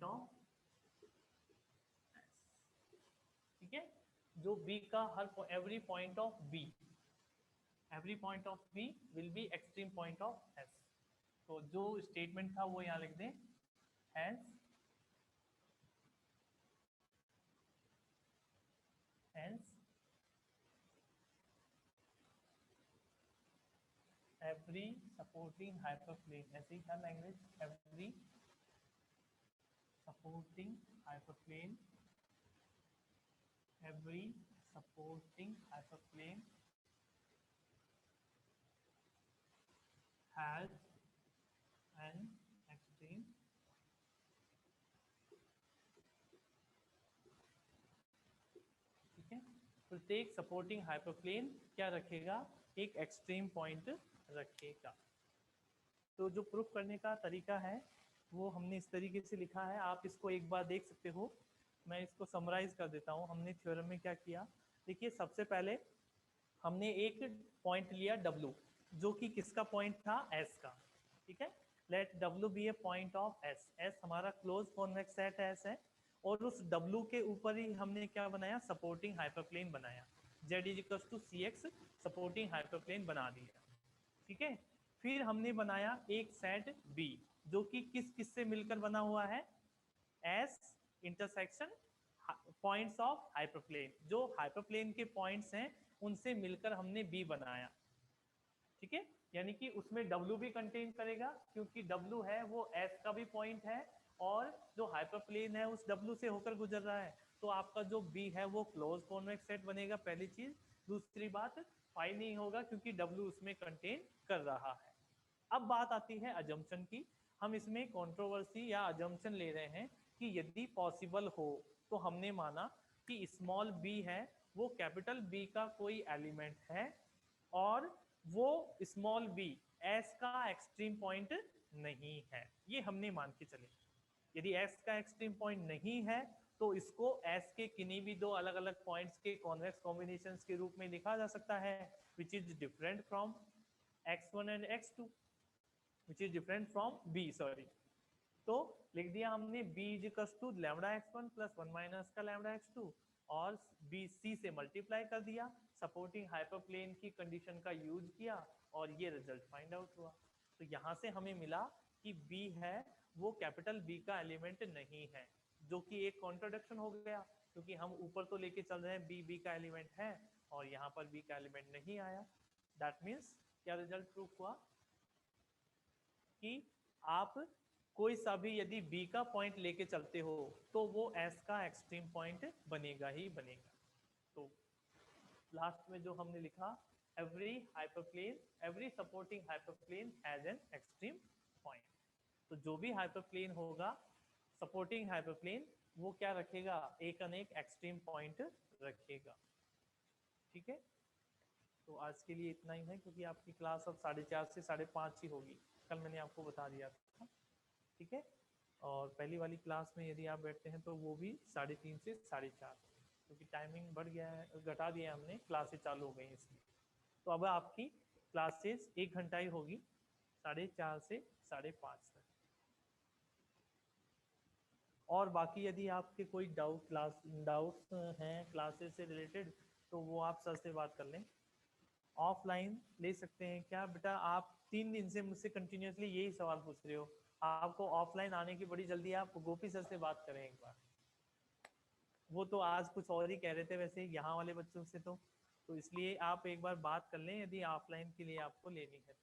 of S। ठीक है, जो B का हर every point of B, every point of B will be extreme point of S। तो जो स्टेटमेंट था वो यहाँ लिख दें, hence every supporting hyperplane, ऐसे ही था language, every supporting hyperplane, every supporting hyperplane has an extreme ठीक है, प्रत्येक सपोर्टिंग हाइपरप्लेन क्या रखेगा? एक एक्सट्रीम पॉइंट रखेगा। तो जो प्रूफ करने का तरीका है वो हमने इस तरीके से लिखा है, आप इसको एक बार देख सकते हो। मैं इसको समराइज कर देता हूँ। हमने थ्योरम में क्या किया, देखिए सबसे पहले हमने एक पॉइंट लिया W, जो कि किसका पॉइंट था? S का। ठीक है, let W be a point of S। S हमारा क्लोज कॉन्वेक्स सेट S है, और उस W के ऊपर ही हमने क्या बनाया? सपोर्टिंग हाइपरप्लेन बनाया। Z is equal to CX supporting hyperplane बना दिया। ठीक है, फिर हमने बनाया एक सेट B, जो कि किस किस से मिलकर बना हुआ है? S intersection points of hyperplane, जो हाइपरप्लेन के पॉइंट्स हैं उनसे मिलकर हमने B बनाया। ठीक है, यानी कि उसमें W भी कंटेन करेगा, क्योंकि W है वो S का भी पॉइंट है, और जो हाइपरप्लेन है उस W से होकर गुजर रहा है, तो आपका जो B है वो क्लोज कॉन्वेक्स सेट बनेगा, पहली चीज। दूसरी बात, फाई नहीं होगा क्योंकि W उसमें कंटेन कर रहा है। अब बात आती है अजम्पशन की। हम इसमें कंट्रोवर्सी या अजम्पशन ले रहे हैं कि यदि पॉसिबल हो तो हमने माना कि स्मॉल b है वो कैपिटल B का कोई एलिमेंट है, और वो स्मॉल b S का एक्सट्रीम पॉइंट नहीं है। ये हमने मान के चले। यदि S का एक्सट्रीम पॉइंट नहीं है तो इसको S के किन्हीं भी दो अलग अलग पॉइंट्स के कॉन्वेक्स कॉम्बिनेशंस के रूप में लिखा जा सकता है, which is different from x1 and x2, which is different from B, sorry। तो लिख दिया हमने B is equal to lambda x1 plus 1 minus का लैम्डा x2, और B C से मल्टीप्लाई कर दिया, सपोर्टिंग हाइपरप्लेन की कंडीशन का यूज किया, और ये रिजल्ट फाइंड आउट हुआ। तो यहाँ से हमें मिला कि B है वो कैपिटल B का एलिमेंट नहीं है, जो कि एक कॉन्ट्रोडक्शन हो गया, क्योंकि हम ऊपर तो लेके चल रहे हैं B का एलिमेंट है, और यहाँ पर B का एलिमेंट नहीं आया। दैट मीन्स क्या रिजल्ट प्रूफ हुआ कि आप कोई सा भी यदि B का पॉइंट लेके चलते हो तो वो S का एक्सट्रीम पॉइंट बनेगा ही बनेगा। तो लास्ट में जो हमने लिखा, every hyperplane, every supporting hyperplane has an extreme point. तो जो भी हाइपरप्लेन होगा सपोर्टिंग हाइपरप्लेन, वो क्या रखेगा? एक अनेक एक्सट्रीम पॉइंट रखेगा। ठीक है, तो आज के लिए इतना ही है, क्योंकि आपकी क्लास अब 4:30 से 5:30 ही होगी, कल मैंने आपको बता दिया था। ठीक है, और पहली वाली क्लास में यदि आप बैठते हैं तो वो भी 3:30 से 4:30, क्योंकि टाइमिंग बढ़ गया है, घटा दिया हमने, क्लासेस चालू हो गई इसलिए। तो अब आपकी क्लासेस 1 घंटा ही होगी, 4:30 से 5:30 तक। और बाकी यदि आपके कोई डाउट्स हैं क्लासेस से रिलेटेड तो वो आप सर से बात कर लें। ऑफलाइन ले सकते हैं क्या बेटा? आप 3 दिन से मुझसे कंटिन्यूअसली यही सवाल पूछ रहे हो, आपको ऑफलाइन आने की बड़ी जल्दी है, आप गोपी सर से बात करें एक बार। वो तो आज कुछ और ही कह रहे थे वैसे यहाँ वाले बच्चों से, तो इसलिए आप एक बार बात कर लें यदि ऑफलाइन के लिए आपको लेनी है।